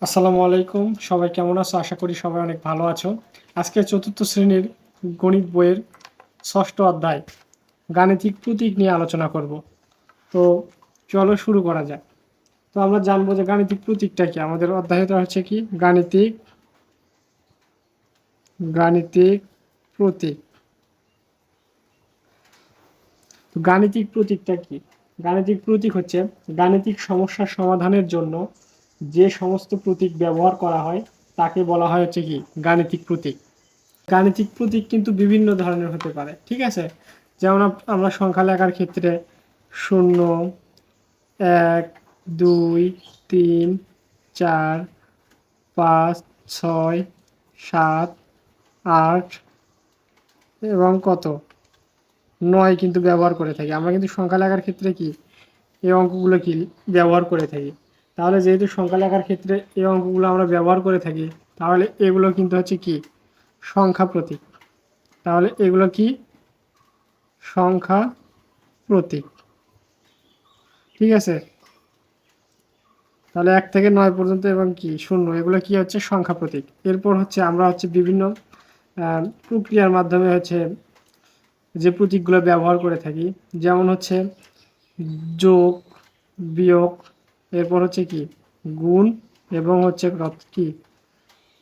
আসসালামু আলাইকুম। সবাই কেমন আছো? আশা করি সবাই অনেক ভালো আছো। আজকে চতুর্থ শ্রেণীর গণিত বইয়ের ৬ষ্ঠ অধ্যায় গাণিতিক প্রতীক নিয়ে আলোচনা করব। তো চলো শুরু করা যাক। তো আমরা জানবো যে গাণিতিক প্রতীকটা কি। আমাদের অধ্যায়টা হচ্ছে কি গাণিতিক গাণিতিক প্রতীক। তো গাণিতিক প্রতীকটা কি? গাণিতিক প্রতীক হচ্ছে গাণিতিক সমস্যার সমাধানের জন্য যে সমস্ত প্রতীক ব্যবহার করা হয় তাকে বলা হয় হচ্ছে কি গাণিতিক প্রতীক। গাণিতিক প্রতীক কিন্তু বিভিন্ন ধরনের হতে পারে, ঠিক আছে? যেমন আমরা সংখ্যা লেখার ক্ষেত্রে ০, ১, ২, ৩, ৪, ৫, ৬, ৭, ৮ এবং কত ৯ কিন্তু ব্যবহার করে থাকি। আমরা কিন্তু সংখ্যা লেখার ক্ষেত্রে কি এই অঙ্কগুলো কি ব্যবহার করে থাকি। তাহলে যেহেতু সংখ্যা লেখার ক্ষেত্রে এই অঙ্কগুলো আমরা ব্যবহার করে থাকি, তাহলে এগুলো কিন্তু হচ্ছে কি সংখ্যা প্রতীক। তাহলে এগুলো কি সংখ্যা প্রতীক, ঠিক আছে? তাহলে ১ থেকে ৯ পর্যন্ত এবং কি ০ এগুলো কি হচ্ছে সংখ্যা প্রতীক। এরপর হচ্ছে আমরা হচ্ছে বিভিন্ন প্রক্রিয়ার মাধ্যমে হচ্ছে যে প্রতীকগুলো ব্যবহার করে থাকি, যেমন হচ্ছে যোগ, বিয়োগ, এরপর হচ্ছে কি গুণ এবং হচ্ছে কি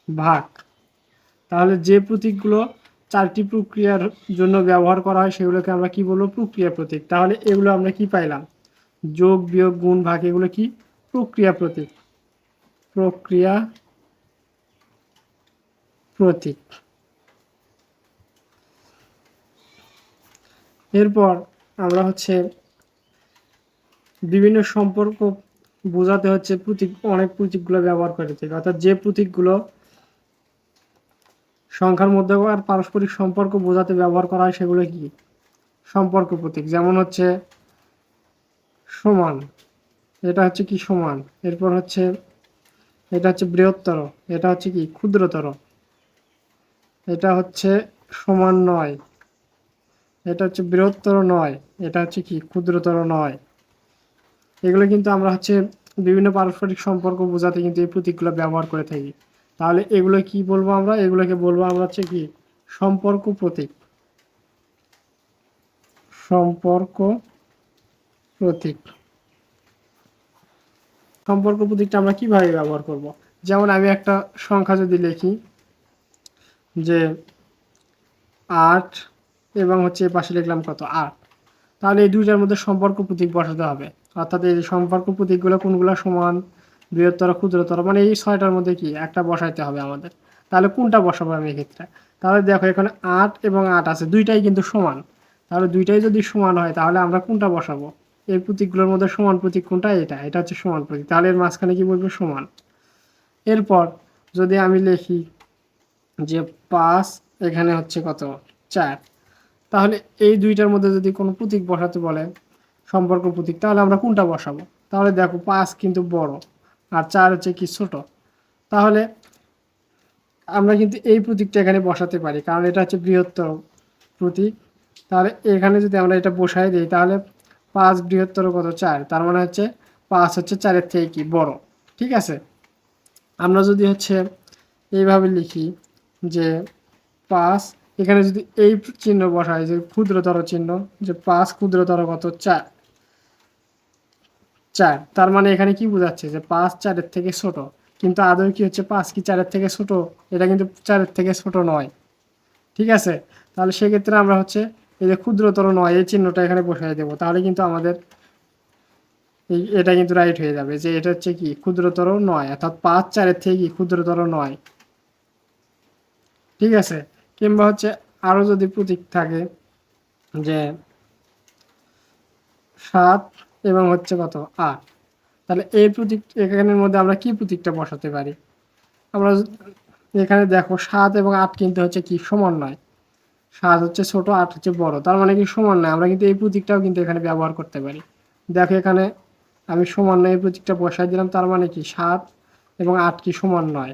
ভাগ। তাহলে যে প্রতীকগুলো ৪টি প্রক্রিয়ার জন্য ব্যবহার করা হয় সেগুলোকে আমরা কি বলবো প্রক্রিয়া প্রতীক। তাহলে এগুলো আমরা কি পাইলাম? যোগ, বিয়োগ, গুণ, ভাগ এগুলো কি প্রক্রিয়া প্রতীক। প্রক্রিয়া প্রতীক। এরপর আমরা হচ্ছে বিভিন্ন সম্পর্ক বোঝাতে হচ্ছে প্রতীক, অনেক প্রতীকগুলো ব্যবহার করে থাকি। অর্থাৎ যে প্রতীকগুলো সংখ্যার মধ্যে আর পারস্পরিক সম্পর্ক বোঝাতে ব্যবহার করা হয় সেগুলো কি সম্পর্ক প্রতীক। যেমন হচ্ছে সমান, এটা হচ্ছে কি সমান। এরপর হচ্ছে এটা হচ্ছে বৃহত্তর, এটা হচ্ছে কি ক্ষুদ্রতর, এটা হচ্ছে সমান নয়, এটা হচ্ছে বৃহত্তর নয়, এটা হচ্ছে কি ক্ষুদ্রতর নয়। এগুলো কিন্তু আমরা হচ্ছে বিভিন্ন পারস্পরিক সম্পর্ক বোঝাতে কিন্তু এই প্রতীকগুলো ব্যবহার করে থাকি। তাহলে এগুলো কি বলবো আমরা? এগুলোকে বলবো আমরা হচ্ছে কি সম্পর্ক প্রতীক। সম্পর্ক প্রতীক। সম্পর্ক প্রতীকটা আমরা কিভাবে ব্যবহার করব? যেমন আমি একটা সংখ্যা যদি লিখি যে ৮ এবং হচ্ছে পাশে লিখলাম কত ৮, তাহলে এই দুইটার মধ্যে সম্পর্ক প্রতীক বসাতে হবে। অর্থাৎ এই সম্পর্ক প্রতীকগুলো কোনগুলো সমান, বৃহত্তর, ক্ষুদ্রতর, মানে এই ৬টার মধ্যে কি একটা বসাইতে হবে আমাদের। তাহলে কোনটা বসাবো আমি এক্ষেত্রে? তাহলে দেখো এখানে ৮ এবং ৮ আছে, দুইটাই কিন্তু সমান। তাহলে দুইটাই যদি সমান হয় তাহলে আমরা কোনটা বসাবো? এই প্রতীকগুলোর মধ্যে সমান প্রতীক কোনটা? এটা হচ্ছে সমান প্রতীক। তাহলে এর মাঝখানে কি বলবো? সমান। এরপর যদি আমি লিখি যে ৫, এখানে হচ্ছে কত ৪, তাহলে এই দুইটার মধ্যে যদি কোনো প্রতীক বসাতে বলে সম্পর্ক প্রতীক, তাহলে আমরা কোনটা বসাবো? তাহলে দেখো ৫ কিন্তু বড় আর ৪ হচ্ছে কি ছোট। তাহলে আমরা কিন্তু এই প্রতীকটা এখানে বসাতে পারি, কারণ এটা হচ্ছে বৃহত্তর প্রতীক। তাহলে এখানে যদি আমরা এটা বসাই দিই তাহলে ৫ বৃহত্তর কত ৪, তার মানে হচ্ছে ৫ হচ্ছে ৪-এর থেকে কি বড়, ঠিক আছে? আমরা যদি হচ্ছে এইভাবে লিখি যে ৫, এখানে যদি এই চিহ্ন বসাই যে ক্ষুদ্রতর চিহ্ন, যে ৫ ক্ষুদ্রতর কত ৪, তার মানে এখানে কি বোঝাচ্ছে যে ৫ ৪-এর থেকে ছোট। কিন্তু আদৌ কি হচ্ছে ৫ কি ৪-এর থেকে ছোট? এটা কিন্তু ৪-এর থেকে ছোট নয়, ঠিক আছে? তাহলে সেক্ষেত্রে আমরা হচ্ছে এই যে ক্ষুদ্রতর নয় এই চিহ্নটা এখানে বসাই দেবো, তাহলে কিন্তু আমাদের এটা কিন্তু রাইট হয়ে যাবে যে এটা হচ্ছে কি ক্ষুদ্রতর নয়, অর্থাৎ ৫ ৪-এর থেকে কি ক্ষুদ্রতর নয়, ঠিক আছে? কিংবা হচ্ছে আরও যদি প্রতীক থাকে যে ৭ এবং হচ্ছে কত ৮, তাহলে এই প্রতীক এখানের মধ্যে আমরা কি প্রতীকটা বসাতে পারি? আমরা এখানে দেখো ৭ এবং ৮ কিন্তু হচ্ছে কি সমান নয়। ৭ হচ্ছে ছোট, ৮ হচ্ছে বড়, তার মানে কি সমান নয়। আমরা কিন্তু এই প্রতীকটাও কিন্তু এখানে ব্যবহার করতে পারি। দেখো এখানে আমি সমান নয় এই প্রতীকটা বসাই দিলাম, তার মানে কি ৭ এবং ৮ কি সমান নয়,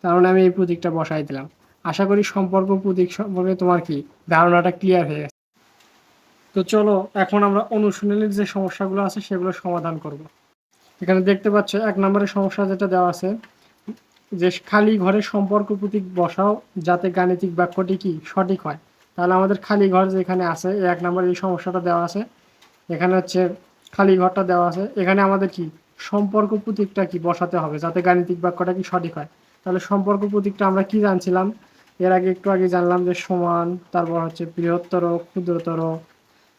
তার মানে আমি এই প্রতীকটা বসাই দিলাম। আশা করি সম্পর্ক প্রতীক সম্পর্কে তোমার কি ধারণাটা ক্লিয়ার হয়ে গেছে। তো চলো এখন আমরা অনুশীলনের যে সমস্যাগুলো আছে সেগুলো সমাধান করব। এখানে দেখতে পাচ্ছ ১ নম্বরের সমস্যা যেটা দেওয়া আছে যে খালি ঘরের সম্পর্ক প্রতীক বসাও যাতে গাণিতিক বাক্যটি কি সঠিক হয়। তাহলে আমাদের খালি ঘর যেখানে আছে, 1 নম্বর এই সমস্যাটা দেওয়া আছে, এখানে হচ্ছে খালি ঘরটা দেওয়া আছে, এখানে আমাদের কি সম্পর্ক প্রতীকটা কি বসাতে হবে যাতে গাণিতিক বাক্যটা কি সঠিক হয়। তাহলে সম্পর্ক প্রতীকটা আমরা কি জানছিলাম, এর আগে একটু আগে জানলাম যে সমান, তারপর হচ্ছে বৃহত্তর, ক্ষুদ্রতর,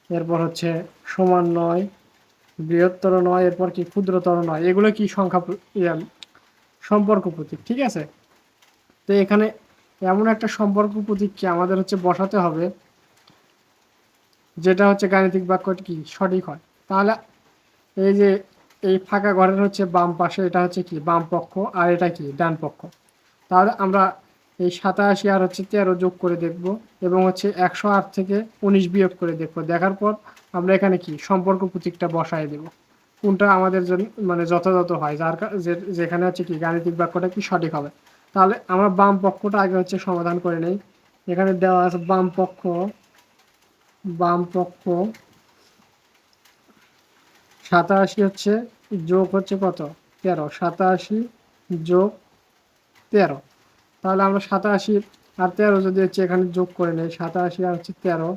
এরপর হচ্ছে সমান নয়, বৃহত্তর নয়, এরপর কি ক্ষুদ্রতর নয়, এগুলো কি সংখ্যা সম্পর্ক প্রতীক। ঠিক আছে, তো এখানে এমন একটা সম্পর্ক প্রতীককে আমাদের হচ্ছে বসাতে হবে যেটা হচ্ছে গাণিতিক বাক্যটি কি সঠিক হয়। তাহলে এই যে এই ফাঁকা ঘরের হচ্ছে বাম পাশে এটা হচ্ছে কি বাম পক্ষ, আর এটা কি ডান পক্ষ। তাহলে আমরা এই 87 আর হচ্ছে 13 যোগ করে দেখব, এবং হচ্ছে 108 থেকে 19 বিয়োগ করে দেখব। দেখার পর আমরা এখানে কি সম্পর্ক প্রতীকটা বসায় দেব, কোনটা আমাদের জন্য মানে যথাযথ হয়, যেখানে হচ্ছে কি গাণিতিক বাক্যটা কি সঠিক হবে। তাহলে আমরা বাম পক্ষটা আগে হচ্ছে সমাধান করে নেই। এখানে দেওয়া আছে বাম পক্ষ, বাম পক্ষ 87 হচ্ছে যোগ হচ্ছে কত 13, 87 যোগ 13। তাহলে আমরা 87 আর 13 যদি হচ্ছে এখানে যোগ করে নেই, 87 আর হচ্ছে 13,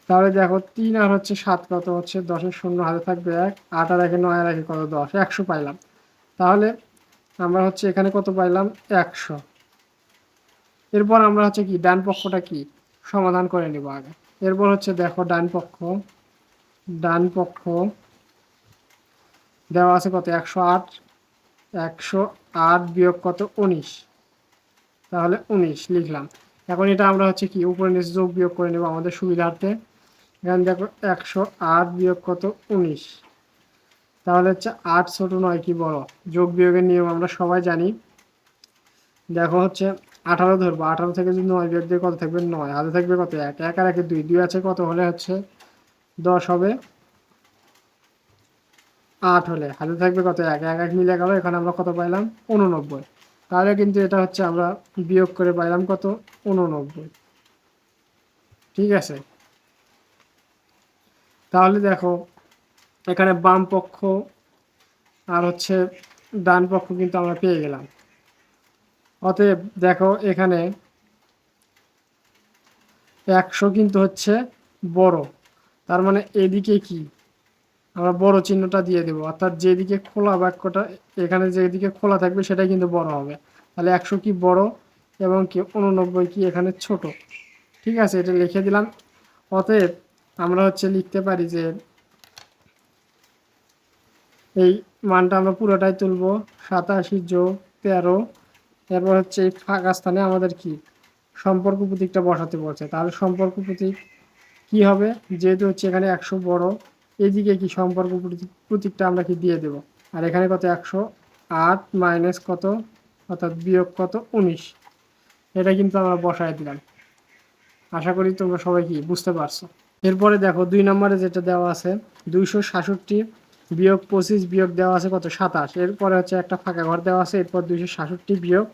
তাহলে দেখো 3 আর হচ্ছে 7 কত হচ্ছে 10-এর শূন্য হাতে থাকবে 1, 8 আর 1 9 আর 1 কত 10, 100 পাইলাম। তাহলে আমরা হচ্ছে এখানে কত পাইলাম 100। এরপর আমরা হচ্ছে কি ডান পক্ষটা কি সমাধান করে নিব আগে। এরপর হচ্ছে দেখো ডান পক্ষ, ডান পক্ষ দেওয়া আছে কত 108, 108 বিয়োগ কত 19, তাহলে 19 লিখলাম। এখন এটা আমরা হচ্ছে কি উপরে নিচে যোগ বিয়োগ করে নেব আমাদের সুবিধার্থে। এখানে দেখো 108 বিয়োগ কত 19, তাহলে হচ্ছে 8 ছোট 9 কি বড়, যোগ বিয়োগের নিয়ম আমরা সবাই জানি। দেখো হচ্ছে 18 ধরবো, 18 থেকে যদি 9 বিয়োগ দিয়ে কত থাকবে 9, হাতে থাকবে কত 1, 1 আর 1 2, 2 আছে কত হলে হচ্ছে 10 হবে, 8 হলে হাতে থাকবে কত 1, 1 1 মিলে গেল, এখানে আমরা কত পাইলাম 89। তাহলে কিন্তু এটা হচ্ছে আমরা বিয়োগ করে পাইলাম কত 89। ঠিক আছে, তাহলে দেখো এখানে বাম পক্ষ আর হচ্ছে ডান পক্ষ কিন্তু আমরা পেয়ে গেলাম। অতএব দেখো এখানে 100 কিন্তু হচ্ছে বড়, তার মানে এদিকে কি আমরা বড় চিহ্নটা দিয়ে দেব, অর্থাৎ যেদিকে খোলা বাক্যটা এখানে যেদিকে খোলা থাকবে সেটাই কিন্তু বড় হবে। তাহলে 100 কি বড় এবং কি 89 কি এখানে ছোট। ঠিক আছে, এটা লিখে দিলাম। অতএব আমরা হচ্ছে লিখতে পারি যে এই মানটা আমরা পুরোটাই তুলব, 87 যোগ 13, এরপর হচ্ছে এই ফাঁকা স্থানে আমাদের কি সম্পর্ক প্রতীকটা বসাতে বলছে। তাহলে সম্পর্ক প্রতীক কি হবে, যেহেতু হচ্ছে এখানে 100 বড়, এইদিকে কি সম্পর্ক প্রতীকটা আমরা কি দিয়ে দেব। আর এখানে কত 108 মাইনাস কত অর্থাৎ বিয়োগ কত 19, এটা কিন্তু আমরা বসায় দিলাম। আশা করি তোমরা সবাই কি বুঝতে পারছো। এরপরে দেখো 2 নম্বরে যেটা দেওয়া আছে 267 বিয়োগ 25 বিয়োগ দেওয়া আছে কত 27, এরপরে হচ্ছে একটা ফাঁকা ঘর দেওয়া আছে, এরপর 267 বিয়োগ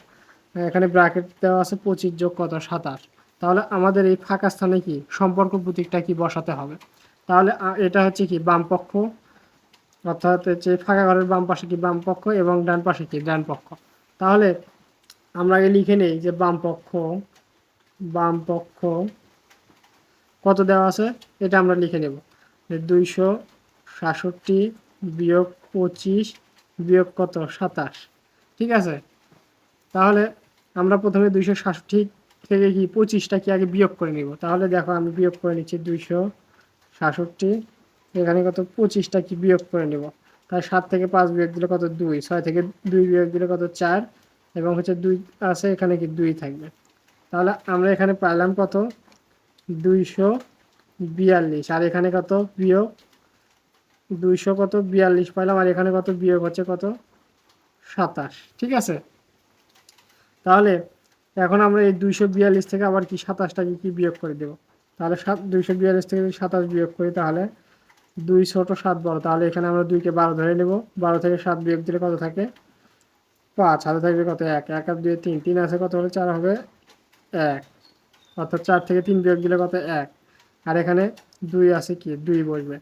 এখানে ব্র্যাকেট দেওয়া আছে 25 যোগ কত 27। তাহলে আমাদের এই ফাঁকা স্থানে কি সম্পর্ক প্রতীকটা কি বসাতে হবে। তাহলে এটা হচ্ছে কি বাম পক্ষ, অর্থাৎ হচ্ছে ফাঁকা ঘরের বাম পাশে কি বাম পক্ষ এবং ডান পাশে কি ডান পক্ষ। তাহলে আমরা আগে লিখে নেই যে বাম পক্ষ, বাম পক্ষ কত দেওয়া আছে এটা আমরা লিখে নেব, 267 বিয়োগ 25 বিয়োগ কত 27। ঠিক আছে, তাহলে আমরা প্রথমে 267 থেকে কি 25টা কি আগে বিয়োগ করে নিব। তাহলে দেখো আমি বিয়োগ করে নিচ্ছি 267, এখানে কত 25টা কি বিয়োগ করে নেব। তাই 7 থেকে 5 বিয়োগ দিলে কত 2, 6 থেকে 2 বিয়োগ দিলে কত 4, এবং হচ্ছে 2 আছে এখানে কি 2 থাকবে। তাহলে আমরা এখানে পাইলাম কত 242, আর এখানে কত বিয়োগ 200 কত 42 পাইলাম, আর এখানে কত বিয়োগ হচ্ছে কত 27। ঠিক আছে, তাহলে এখন আমরা এই 242 থেকে আবার কি 27টাকে কি বিয়োগ করে দেব। তাহলে 242 থেকে যদি 27 বিয়োগ করি তাহলে 2 ছোট 7 বড়, তাহলে এখানে আমরা 2কে 12 ধরে নেব, 12 থেকে 7 বিয়োগ দিলে কত থাকে 5, হাতে থাকবে কত 1, 1 আর 2 3, 3 আছে কত হলে 4 হবে 1, অর্থাৎ 4 থেকে 3 বিয়োগ দিলে কত 1, আর এখানে 2 আছে কি 2 বসবে।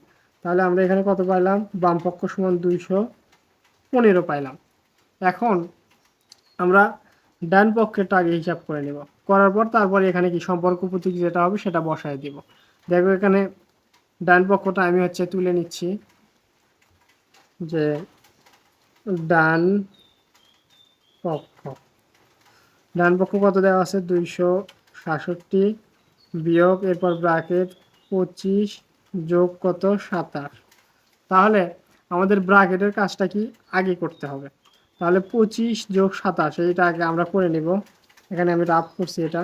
তাহলে আমরা এখানে কত পাইলাম বাম পক্ষ সমান 215 পাইলাম। এখন আমরা ডান পক্ষেরটা আগে হিসাব করে নেব, করার পর তারপরে এখানে কি সম্পর্ক প্রতীক যেটা হবে সেটা বসায় দিব। দেখো এখানে ডান পক্ষটা আমি হচ্ছে তুলে নিচ্ছি, যে ডান পক্ষ, ডান পক্ষ কত দেওয়া আছে 266 বিয়োগ এরপর ব্র্যাকেট 25 যোগ কত 27। তাহলে আমাদের ব্র্যাকেটের কাজটা কি আগে করতে হবে, তাহলে 25 যোগ 27 এইটা আগে আমরা করে নিব। এখানে আমি রাফ করছি, এটা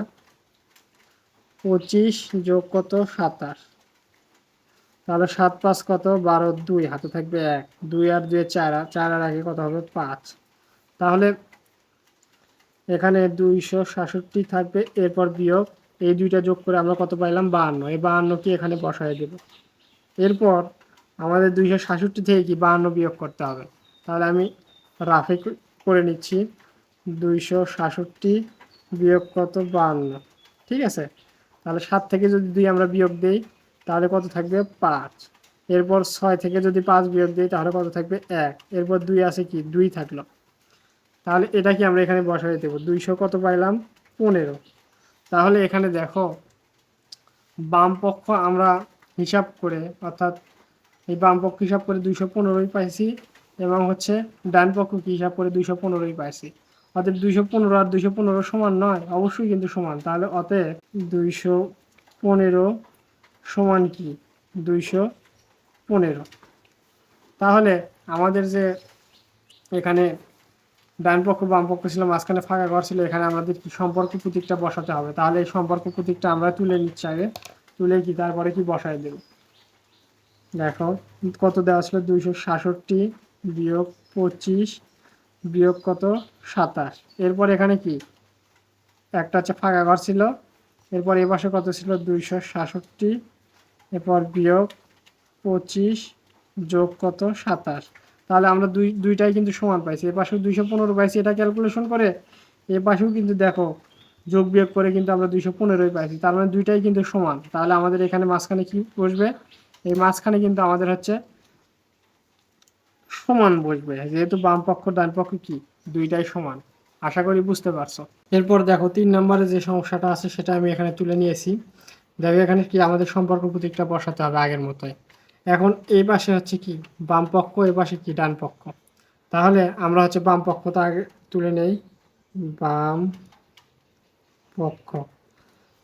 25 যোগ কত 27, তাহলে 7 5 কত 12, 2 হাতে থাকবে 1, 2 আর 2 4, 4 আর আগে কত হবে 5। তাহলে এখানে 266 থাকবে, এরপর বিয়োগ এই দুইটা যোগ করে আমরা কত পাইলাম 52, এই 52 কি এখানে বসায় দেব। এরপর আমাদের 266 থেকে কি 52 বিয়োগ করতে হবে, তাহলে আমি রাফে করে নিচ্ছি 266 বিয়োগ কত 52, ঠিক আছে। তাহলে 7 থেকে যদি 2 আমরা বিয়োগ দিই তাহলে কত থাকবে 5, এরপর 6 থেকে যদি 5 বিয়োগ দিই তাহলে কত থাকবে 1, এরপর 2 আছে কি 2 থাকলো। তাহলে এটা কি আমরা এখানে বসাই দেবো, 200 কত পাইলাম 15। তাহলে এখানে দেখো বাম পক্ষ আমরা হিসাব করে, অর্থাৎ এই বাম পক্ষ হিসাব করে 215 পাইছি, এবং হচ্ছে ডান পক্ষ কি হিসাব করে 215 পাইছি। অতএব 215 আর 215 সমান নয়, অবশ্যই কিন্তু সমান। তাহলে অতএব 215 সমান কি 215। তাহলে আমাদের যে এখানে ডান পক্ষ বাম পক্ষ ছিল, মাঝখানে ফাঁকা ঘর ছিল, এখানে আমাদের কি সম্পর্ক প্রতীকটা বসাতে হবে। তাহলে এই সম্পর্ক প্রতীকটা আমরা তুলে নিচ্ছি আগে, তুলে কি তারপরে কি বসাই দেব। দেখো কত দেওয়া ছিল 266 বিয়োগ 25 বিয়োগ কত 27, এরপর এখানে কি একটা হচ্ছে ফাঁকা ঘর ছিল, এরপর এই পাশে কত ছিল 266, এরপর বিয়োগ 25 যোগ কত 27। তাহলে আমরা দুইটাই কিন্তু সমান পাইছি, এ পাশেও 215 পাইছি, এটা ক্যালকুলেশন করে এ পাশেও কিন্তু দেখো যোগ বিয়োগ করে কিন্তু আমরা 215 পাইছি, তার মানে দুইটাই কিন্তু সমান। তাহলে আমাদের এখানে মাঝখানে কি বসবে, এই মাঝখানে কিন্তু আমাদের হচ্ছে সমান বসবে, যেহেতু বাম পক্ষ ডান পক্ষ কি দুইটাই সমান। আশা করি বুঝতে পারছো। এরপর দেখো 3 নম্বরে যে সমস্যাটা আছে সেটা আমি এখানে তুলে নিয়েছি। দেখো এখানে কি আমাদের সম্পর্ক প্রতীকটা বসাতে হবে আগের মতোই। এখন এই পাশে হচ্ছে কি বাম পক্ষ, এই পাশে কি ডান পক্ষ। তাহলে আমরা হচ্ছে বাম পক্ষটা আগে তুলে নেই, বাম পক্ষ,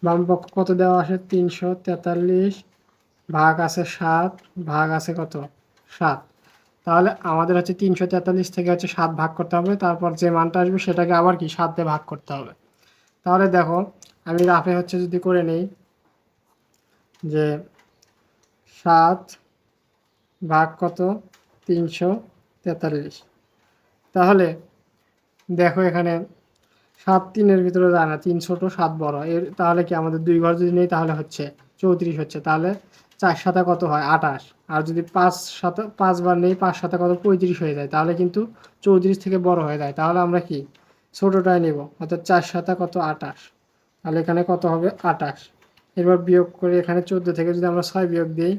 বাম পক্ষ কত দেওয়া আছে 343 ভাগ আছে 7, ভাগ আছে কত 7। তাহলে আমাদের হচ্ছে 343 থেকে হচ্ছে 7 ভাগ করতে হবে, তারপর যে মানটা আসবে সেটাকে আবার কি 7 দিয়ে ভাগ করতে হবে। তাহলে দেখো আমি রাফে হচ্ছে যদি করে নেই যে 7 ভাগ কত 343, তাহলে দেখো এখানে 7 3-এর ভিতরে যায় না, 3 ছোট 7 বড়, এর তাহলে কি আমাদের 2 ঘর যদি নেই তাহলে হচ্ছে 34 হচ্ছে। তাহলে 4 সাথে কত হয় 28, আর যদি 5 সাথে 5 বার নেই 5 সাথে কত 35 হয়ে যায়, তাহলে কিন্তু 34 থেকে বড় হয়ে যায়। তাহলে আমরা কি ছোটটাই নেব, অর্থাৎ 4 সাথে কত 28, তাহলে এখানে কত হবে 28। এবার বিয়োগ করে এখানে 14 থেকে যদি আমরা 6 বিয়োগ দিই,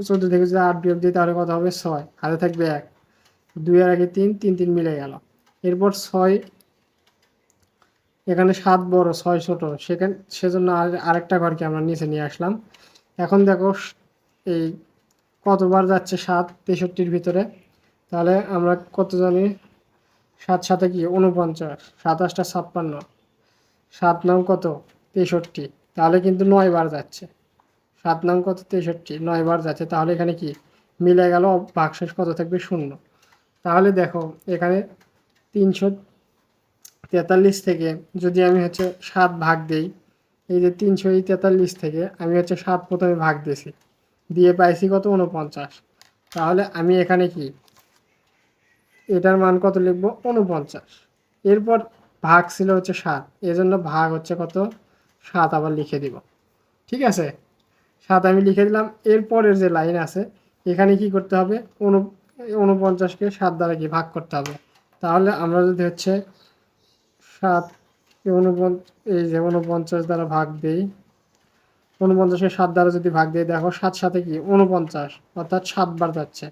14 থেকে যদি 8 বিয়োগ দিই তাহলে কত হবে 6, হাতে থাকবে 1, 2 এর আগে 3, 3 3 মিলে গেল। এরপর 6, এখানে 7 বড় 6 ছোট, সেজন্য আরেকটা ঘরকে আমরা নিচে নিয়ে আসলাম। এখন দেখো এই কতবার যাচ্ছে 7 63-র ভিতরে, তাহলে আমরা কত জানি 7 সাথে কি 49, 27টা 56, 7 নাম কত 63, তাহলে কিন্তু 9 বার যাচ্ছে, 7 নাম কত 63, 9 বার যাচ্ছে। তাহলে এখানে কি মিলে গেল, ভাগশেষ কত থাকবে 0। তাহলে দেখো এখানে 343 থেকে যদি আমি হচ্ছে 7 ভাগ দেই, এই যে 343 থেকে আমি হচ্ছে 7 প্রথমে ভাগ দিয়েছি, দিয়ে পাইছি কত 49। তাহলে আমি এখানে কি এটার মান কত লিখব 49, এরপর ভাগ ছিল হচ্ছে 7, এজন্য ভাগ হচ্ছে কত 7 আবার লিখে দিব, ঠিক আছে। 7 আমি লিখে দিলাম। এরপরের যে লাইন আছে এখানে কি করতে হবে 49কে 7 দ্বারা কি ভাগ করতে হবে। তাহলে আমরা যদি হচ্ছে 7 এই যে 49 দ্বারা ভাগ দেই, 49কে 7 দ্বারা যদি ভাগ দেই, দেখো 7 সাথে কি 49, অর্থাৎ 7 বার যাচ্ছে,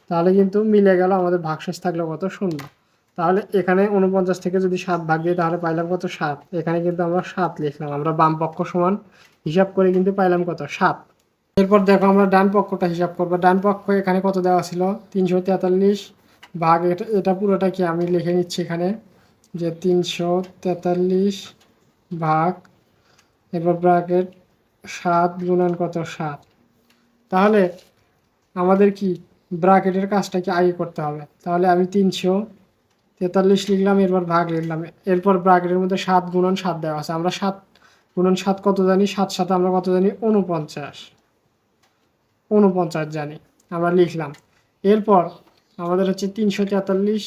তাহলে কিন্তু মিলে গেল, আমাদের ভাগশেষ থাকলো কত 0। তাহলে এখানে 49 থেকে যদি 7 ভাগ দিই তাহলে পাইলাম কত 7। এখানে কিন্তু আমরা 7 লিখলাম, আমরা বাম পক্ষ সমান হিসাব করে কিন্তু পাইলাম কত 7। এরপর দেখো আমরা ডান পক্ষটা হিসাব করবো। ডান পক্ষ এখানে কত দেওয়া ছিল 343 ভাগ এটা পুরোটা কি আমি লিখে নিচ্ছি এখানে যে 343 ভাগ, এরপর ব্র্যাকেট 7 গুণন কত 7। তাহলে আমাদের কি ব্র্যাকেটের কাজটা কি আগে করতে হবে। তাহলে আমি 343 লিখলাম, এরপর ভাগ লিখলাম, এরপর ব্র্যাকেটের মধ্যে 7 গুণন 7 দেওয়া আছে। আমরা 7 গুণন 7 কত জানি, 7 সাথে আমরা কত জানি 49 জানি, আমরা লিখলাম। এরপর আমাদের হচ্ছে 343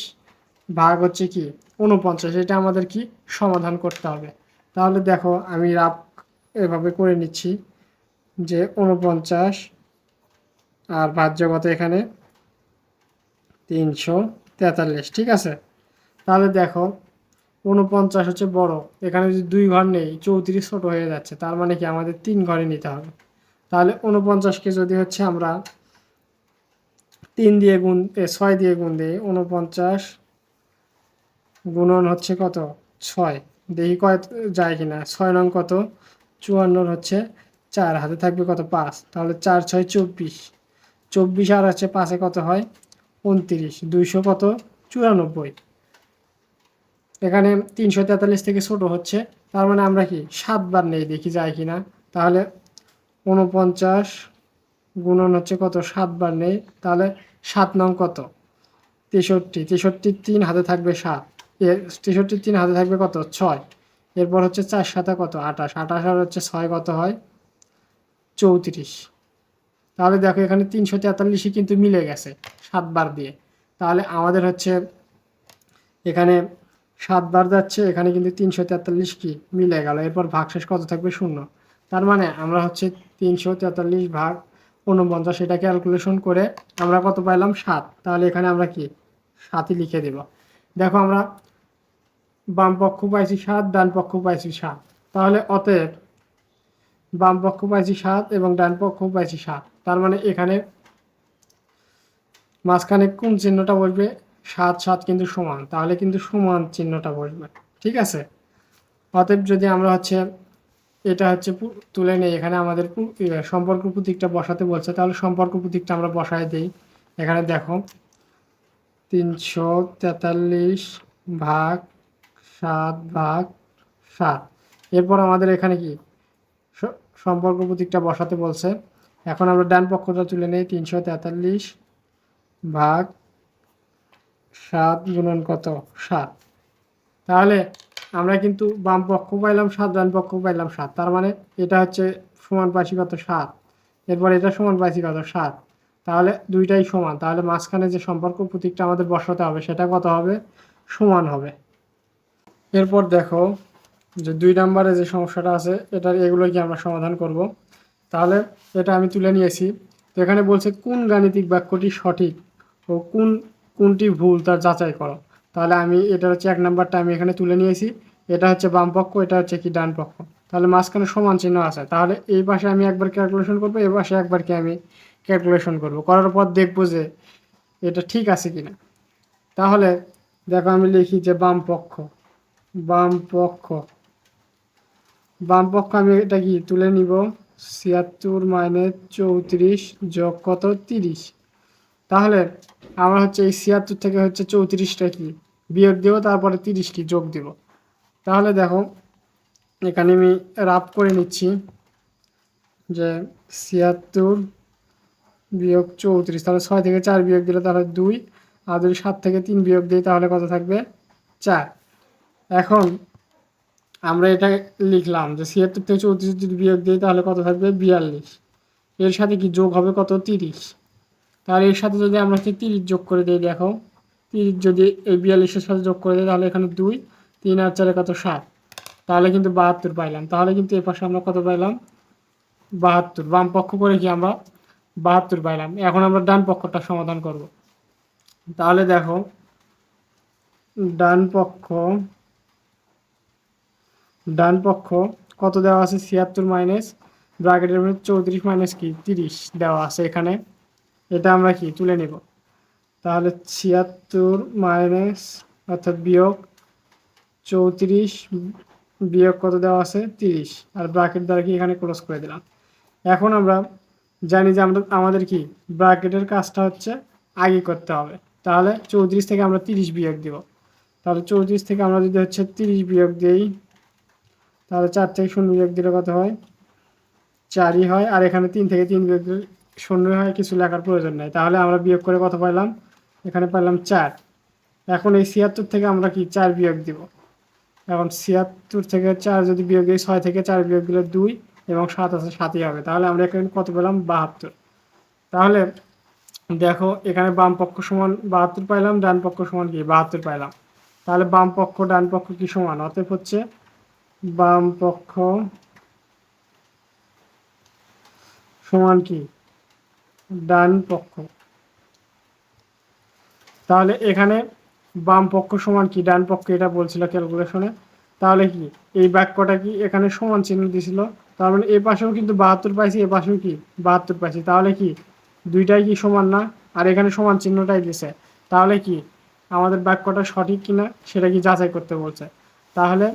ভাগ হচ্ছে কি 49, এটা আমাদের কি সমাধান করতে হবে। তাহলে দেখো আমি রাফ এভাবে করে নিচ্ছি যে 49 আর ভাজ্য কত এখানে 343, ঠিক আছে। তাহলে দেখো 49 হচ্ছে বড়, এখানে যদি 2 ঘর নেই 34 ছোট হয়ে যাচ্ছে, তার মানে কি আমাদের 3 ঘরে নিতে হবে। তাহলে 49কে যদি হচ্ছে আমরা 3 দিয়ে গুণ 6 দিয়ে গুণ দিই, 49 গুণন হচ্ছে কত 6, দেখি কয় যায় কিনা। 6 নং কত 54 হচ্ছে 4, হাতে থাকবে কত 5, তাহলে 4 6 24, 24 আর হচ্ছে 5-এ কত হয় 29, 200 কত 94। এখানে 343 থেকে ছোট হচ্ছে, তার মানে আমরা কি 7 বার নেই, দেখি যায় কিনা। তাহলে 49 গুণন হচ্ছে কত 7 বার নেই, তাহলে 7 নং কত 63, 63 3 হাতে থাকবে 7, 63 3 হাতে থাকবে কত 6, এরপর হচ্ছে 4 সাথে কত 28, 28 আর হচ্ছে 6 কত হয় 34। তাহলে দেখো এখানে 343 কিন্তু মিলে গেছে 7 বার দিয়ে। তাহলে আমাদের হচ্ছে এখানে 7 বার যাচ্ছে, এখানে কিন্তু 343 কি মিলে গেল। এরপর ভাগশেষ কত থাকবে 0। তার মানে আমরা হচ্ছে 343 ভাগ 49 এটা ক্যালকুলেশন করে আমরা কত পাইলাম 7। তাহলে এখানে আমরা কি 7ই লিখে দেব। দেখো আমরা বাম পক্ষ পাইছি 7, ডান পক্ষ পাইছি 7। তাহলে অতএব বাম পক্ষ পাইছি 7 এবং ডান পক্ষ পাইছি 7, তার মানে এখানে মাঝখানে কোন চিহ্নটা বসবে 7 7 কিন্তু সমান, তাহলে কিন্তু সমান চিহ্নটা বসবে, ঠিক আছে। অতএব যদি আমরা হচ্ছে এটা হচ্ছে তুলে নেই, এখানে আমাদের সম্পর্ক প্রতীকটা বসাতে বলছে, তাহলে সম্পর্ক প্রতীকটা আমরা বসায় দিই। এখানে দেখো 343 ভাগ 7 ভাগ 7, এরপর আমাদের এখানে কি সম্পর্ক প্রতীকটা বসাতে বলছে। এখন আমরা ডান পক্ষটা তুলে নেই, 343 ভাগ 7 গুণন কত 7। তাহলে আমরা কিন্তু বাম পক্ষ পাইলাম 7, ডান পক্ষ পাইলাম 7, তার মানে এটা হচ্ছে সমান পাইছি কত 7, এরপর এটা সমান পাইছি কত 7। তাহলে দুইটাই সমান, তাহলে মাঝখানে যে সম্পর্ক প্রতীকটা আমাদের বসাতে হবে সেটা কত হবে সমান হবে। এরপর দেখো যে 2 নম্বরে যে সমস্যাটা আছে এগুলো কি আমরা সমাধান করব। তাহলে এটা আমি তুলে নিয়েছি। তো এখানে বলছে কোন গাণিতিক বাক্যটি সঠিক ও কোনটি ভুল তার যাচাই করো। তাহলে আমি এটা হচ্ছে 1 নাম্বারটা আমি এখানে তুলে নিয়েছি, এটা হচ্ছে বাম পক্ষ, এটা হচ্ছে কি ডান পক্ষ। তাহলে মাঝখানে সমান চিহ্ন আছে, তাহলে এই পাশে আমি একবার ক্যালকুলেশন করবো, এই পাশে একবার কি আমি ক্যালকুলেশন করব, করার পর দেখবো যে এটা ঠিক আছে কিনা। তাহলে দেখো আমি লিখি যে বাম পক্ষ, বাম পক্ষ, বাম পক্ষ আমি এটা কি তুলে নিব 76 মাইনাস 34 যোগ কত 30। তাহলে আমরা হচ্ছে এই 76 থেকে হচ্ছে 34টা কি বিয়োগ দেবো, তারপরে 30 কি যোগ দেব। তাহলে দেখো এখানে আমি রাফ করে নিচ্ছি যে 76 বিয়োগ 34, তাহলে 6 থেকে 4 বিয়োগ দিলে তাহলে 2, আর যদি 7 থেকে 3 বিয়োগ দিই তাহলে কত থাকবে 4। এখন আমরা এটা লিখলাম যে 76 থেকে 34 যদি বিয়োগ দিই তাহলে কত থাকবে 42, এর সাথে কি যোগ হবে কত 30। তাহলে এর সাথে যদি আমরা 30 যোগ করে দিই, দেখো 30 যদি এই 42-এর সাথে যোগ করে দিই তাহলে এখানে 2 3 আর 4 কত 7, তাহলে কিন্তু 72 পাইলাম। তাহলে কিন্তু এর পাশে আমরা কত পাইলাম 72, বাম পক্ষ করে কি আমরা 72 পাইলাম। এখন আমরা ডান পক্ষটা সমাধান করব। তাহলে দেখো ডান পক্ষ, ডান পক্ষ কত দেওয়া আছে 76 মাইনাস ব্র্যাকেটের মধ্যে 34 মাইনাস কি 30 দেওয়া আছে এখানে, এটা আমরা কি তুলে নেব। তাহলে 76 মাইনাস অর্থাৎ বিয়োগ 34 বিয়োগ কত দেওয়া আছে 30, আর ব্র্যাকেট দ্বারা কি এখানে ক্লোজ করে দিলাম। এখন আমরা জানি যে আমাদের কি ব্র্যাকেটের কাজটা হচ্ছে আগে করতে হবে। তাহলে 34 থেকে আমরা 30 বিয়োগ দিব। তাহলে 34 থেকে আমরা যদি হচ্ছে 30 বিয়োগ দিই, তাহলে 4 থেকে 0 বিয়োগ দিলে কত হয় 4ই হয়। আর এখানে 3 থেকে 3 বিয়োগ দিলে 0 হয়, কিছু লেখার প্রয়োজন নেই। তাহলে আমরা বিয়োগ করে কত পাইলাম, এখানে পাইলাম 4। এখন এই 76 থেকে আমরা কি 4 বিয়োগ দিব। এখন 76 থেকে 4 যদি বিয়োগ দিই, 6 থেকে 4 বিয়োগ দিলে 2 এবং 7 আছে, 7ই হবে। তাহলে আমরা এখানে কত পেলাম 72। তাহলে দেখো এখানে বাম পক্ষ সমান 72 পাইলাম, ডান পক্ষ সমান কি 72 পাইলাম। তাহলে বাম পক্ষ ডান পক্ষ কি সমান, অতএব হচ্ছে বাম পক্ষ সমান কি ডান পক্ষ। তাহলে এখানে বাম পক্ষ সমান কি ডান পক্ষ, এটা বলছিল ক্যালকুলেশনে। তাহলে কি এই বাক্যটা কি এখানে সমান চিহ্ন দিছিল, তার মানে এ পাশেও কিন্তু 72 পাইছি, এ পাশেও কি 72 পাইছি। তাহলে কি দুইটাই কি সমান না, আর এখানে সমান চিহ্নটাই দিছে। তাহলে কি আমাদের বাক্যটা সঠিক কিনা সেটা কি যাচাই করতে বলছে। তাহলে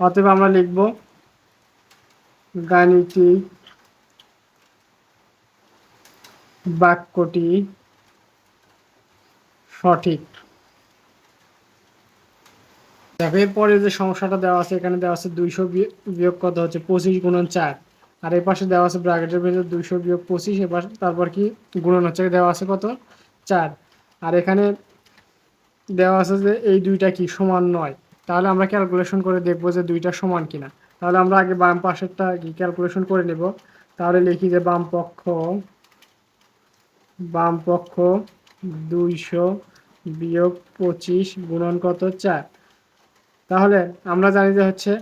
অতএব আমরা লিখব গাণিতিক বাক্যটি সঠিক। দেখো এরপরে যে সমস্যাটা দেওয়া আছে, এখানে দেওয়া আছে 200 বিয়োগ কত হচ্ছে 25 গুণন 4, আর এই পাশে দেওয়া আছে ব্র্যাকেটের ভিতরে 200 বিয়োগ 25, এবার তারপর কি গুণন হচ্ছে দেওয়া আছে কত 4, আর এখানে দেওয়া আছে যে এই দুইটা কি সমান নয়। তাহলে আমরা ক্যালকুলেশন করে দেখব যে দুইটা সমান কিনা। তাহলে আমরা আগে বাম পাশেরটা কি ক্যালকুলেশন করে নেব। তাহলে লিখি যে বাম পক্ষ 200 বিয়োগ 25 গুণন কত 4। তাহলে আমরা জানি যে হচ্ছে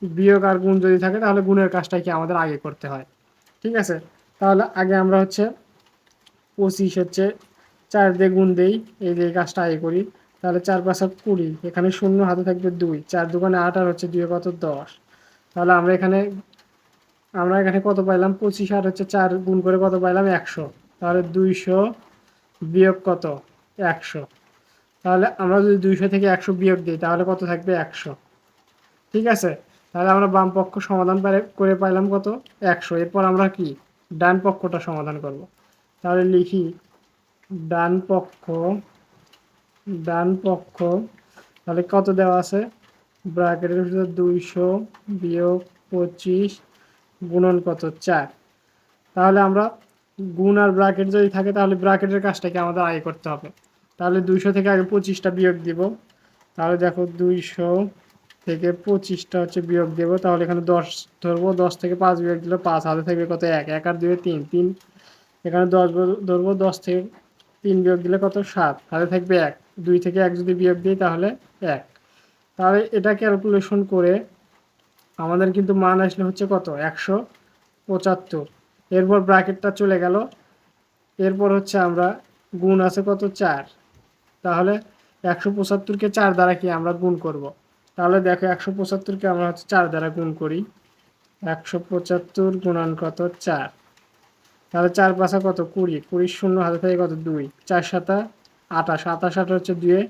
বিয়োগ আর গুণ যদি থাকে তাহলে গুণের কাজটাই কি আমাদের আগে করতে হয়। ঠিক আছে, তাহলে আগে আমরা হচ্ছে 25 হচ্ছে 4 দিয়ে গুণ দেই, এই যে কাজটা আগে করি। তাহলে 4 5 20, এখানে 0 হাতে থাকবে 2, 4 দোকানে 8 আর হচ্ছে 2 কত 10। তাহলে আমরা এখানে কত পাইলাম 25, আর হচ্ছে 4 গুণ করে কত পাইলাম 100। তাহলে 200 বিয়োগ কত 100। তাহলে আমরা যদি 200 থেকে 100 বিয়োগ দিই তাহলে কত থাকবে 100। ঠিক আছে, তাহলে আমরা বাম পক্ষ সমাধান করে পাইলাম কত 100। এরপর আমরা কি ডান পক্ষটা সমাধান করব। তাহলে লিখি ডান পক্ষ তাহলে কত দেওয়া আছে ব্র্যাকেটের ভিতরে 200 বিয়োগ 25 গুণন কত 4। তাহলে আমরা গুণ আর ব্র্যাকেট যদি থাকে তাহলে ব্র্যাকেটের কাজটাকে আমাদের আগে করতে হবে। তাহলে 200 থেকে আগে 25টা বিয়োগ দিব। তাহলে দেখো 200 থেকে 25টা হচ্ছে বিয়োগ দেবো। তাহলে এখানে 10 ধরবো, 10 থেকে 5 বিয়োগ দিলে 5, হাতে থাকবে কত 1, 1 আর 2 3, এখানে 10 ধরবো, 10 থেকে 3 বিয়োগ দিলে কত 7, হাতে থাকবে 1, 2 থেকে 1 যদি বিয়োগ দিই তাহলে 1। তাহলে এটা ক্যালকুলেশন করে আমাদের কিন্তু মান আসলে হচ্ছে কত 175। এরপর ব্র্যাকেটটা চলে গেল। এরপর হচ্ছে আমরা গুণ আছে কত 4। তাহলে 175কে 4 দ্বারা কি আমরা গুণ করব। তাহলে দেখো 175কে আমরা হচ্ছে 4 দ্বারা গুণ করি। 175 গুণন কত 4। তাহলে 4 5 কত 20, 20 শূন্য হাতে থেকে কত 2, 4 7 28, 28 হচ্ছে 2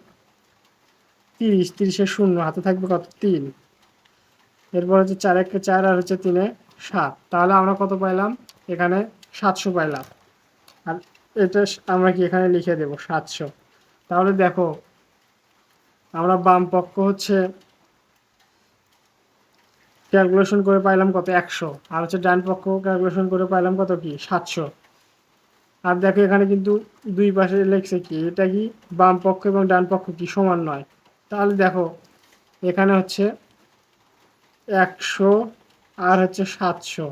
30, 30 শূন্য হাতে থাকবে কত 3। এরপর হচ্ছে 4 1 4 আর হচ্ছে 3 7। তাহলে আমরা কত পাইলাম এখানে 700 পাইলাম। আর এটা আমরা কি এখানে লিখে দেব 700। তাহলে দেখো আমরা বাম পক্ষ হচ্ছে ক্যালকুলেশন করে পাইলাম কত 100, আর হচ্ছে ডান পক্ষ ক্যালকুলেশন করে পাইলাম কত কি 700। আর দেখো এখানে কিন্তু দুই পাশে লেখছে কি এটা কি বাম পক্ষ এবং ডান পক্ষ কি সমান নয়। তাহলে দেখো এখানে হচ্ছে 100 আর হচ্ছে 700,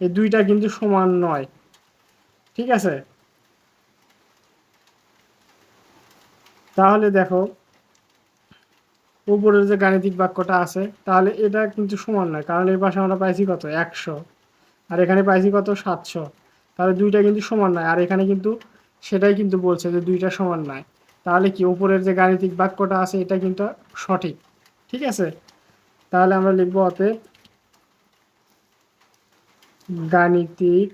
এই দুইটা কিন্তু সমান নয়। ঠিক আছে, তাহলে দেখো উপরের যে গাণিতিক বাক্যটা আছে তাহলে এটা কিন্তু সমান নয়, কারণ এই পাশে আমরা পাইছি কত 100 আর এখানে পাইছি কত 700। তাহলে দুইটা কিন্তু সমান নয়, আর এখানে কিন্তু সেটাই কিন্তু বলছে যে দুইটা সমান নয়। তাহলে কি উপরের যে গাণিতিক বাক্যটা আছে এটা কিন্তু সঠিক। ঠিক আছে, তাহলে আমরা লিখব অতএব গাণিতিক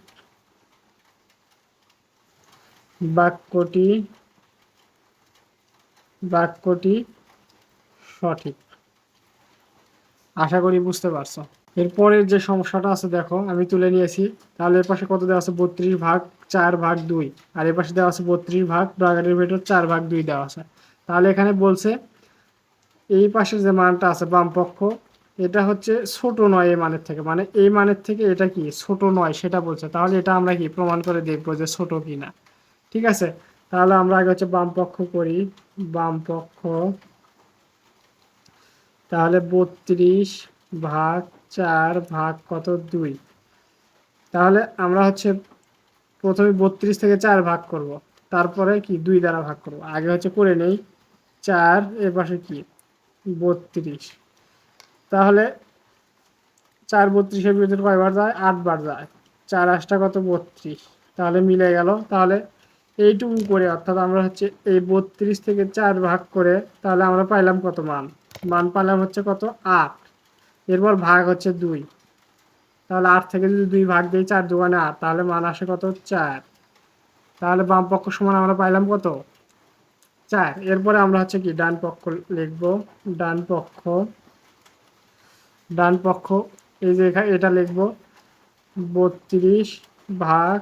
বাক্যটি বাক্যটি সঠিক। আশা করি বুঝতে পারছো। এরপরের যে সমস্যাটা আছে দেখো আমি তুলে নিয়েছি। তাহলে এর পাশে কত দেওয়া আছে, 32/4/2, আর এর পাশে দেওয়া আছে 32 ভাগ ব্র্যাকেটের ভেতর 4/2 দেওয়া আছে। তাহলে এখানে বলছে এই পাশে যে মানটা আছে বাম পক্ষ, এটা হচ্ছে ছোট নয় এই মানের থেকে, মানে এই মানের থেকে এটা কি ছোট নয় সেটা বলছে। তাহলে এটা আমরা কি প্রমাণ করে দেখবো যে ছোট কিনা। ঠিক আছে, তাহলে আমরা আগে হচ্ছে বাম পক্ষ করি। বাম পক্ষ, তাহলে 32/4 কত 2। তাহলে আমরা হচ্ছে প্রথমে 32 থেকে 4 ভাগ করব, তারপরে কি 2 দ্বারা ভাগ করব। আগে হচ্ছে করে নেই 4, এর পাশে কি 32। তাহলে 4 32-এর ভিতরে কয়বার যায়, 8 বার যায়। 4 8টা কত 32, তাহলে মিলে গেল। তাহলে এইটুকু করে অর্থাৎ আমরা হচ্ছে এই 32 থেকে 4 ভাগ করে তাহলে আমরা পাইলাম কত মান, মান পাইলাম হচ্ছে কত 8। এরপর ভাগ হচ্ছে 2, তাহলে 8 থেকে যদি 2 ভাগ দিই 4 দোকানে 8, তাহলে মান আসে কত 4। তাহলে বাম পক্ষ সমান আমরা পাইলাম কত 4। এরপরে আমরা হচ্ছে কি ডান পক্ষ লিখব। ডান পক্ষ, ডান পক্ষ এই যে এটা লিখব 32 ভাগ,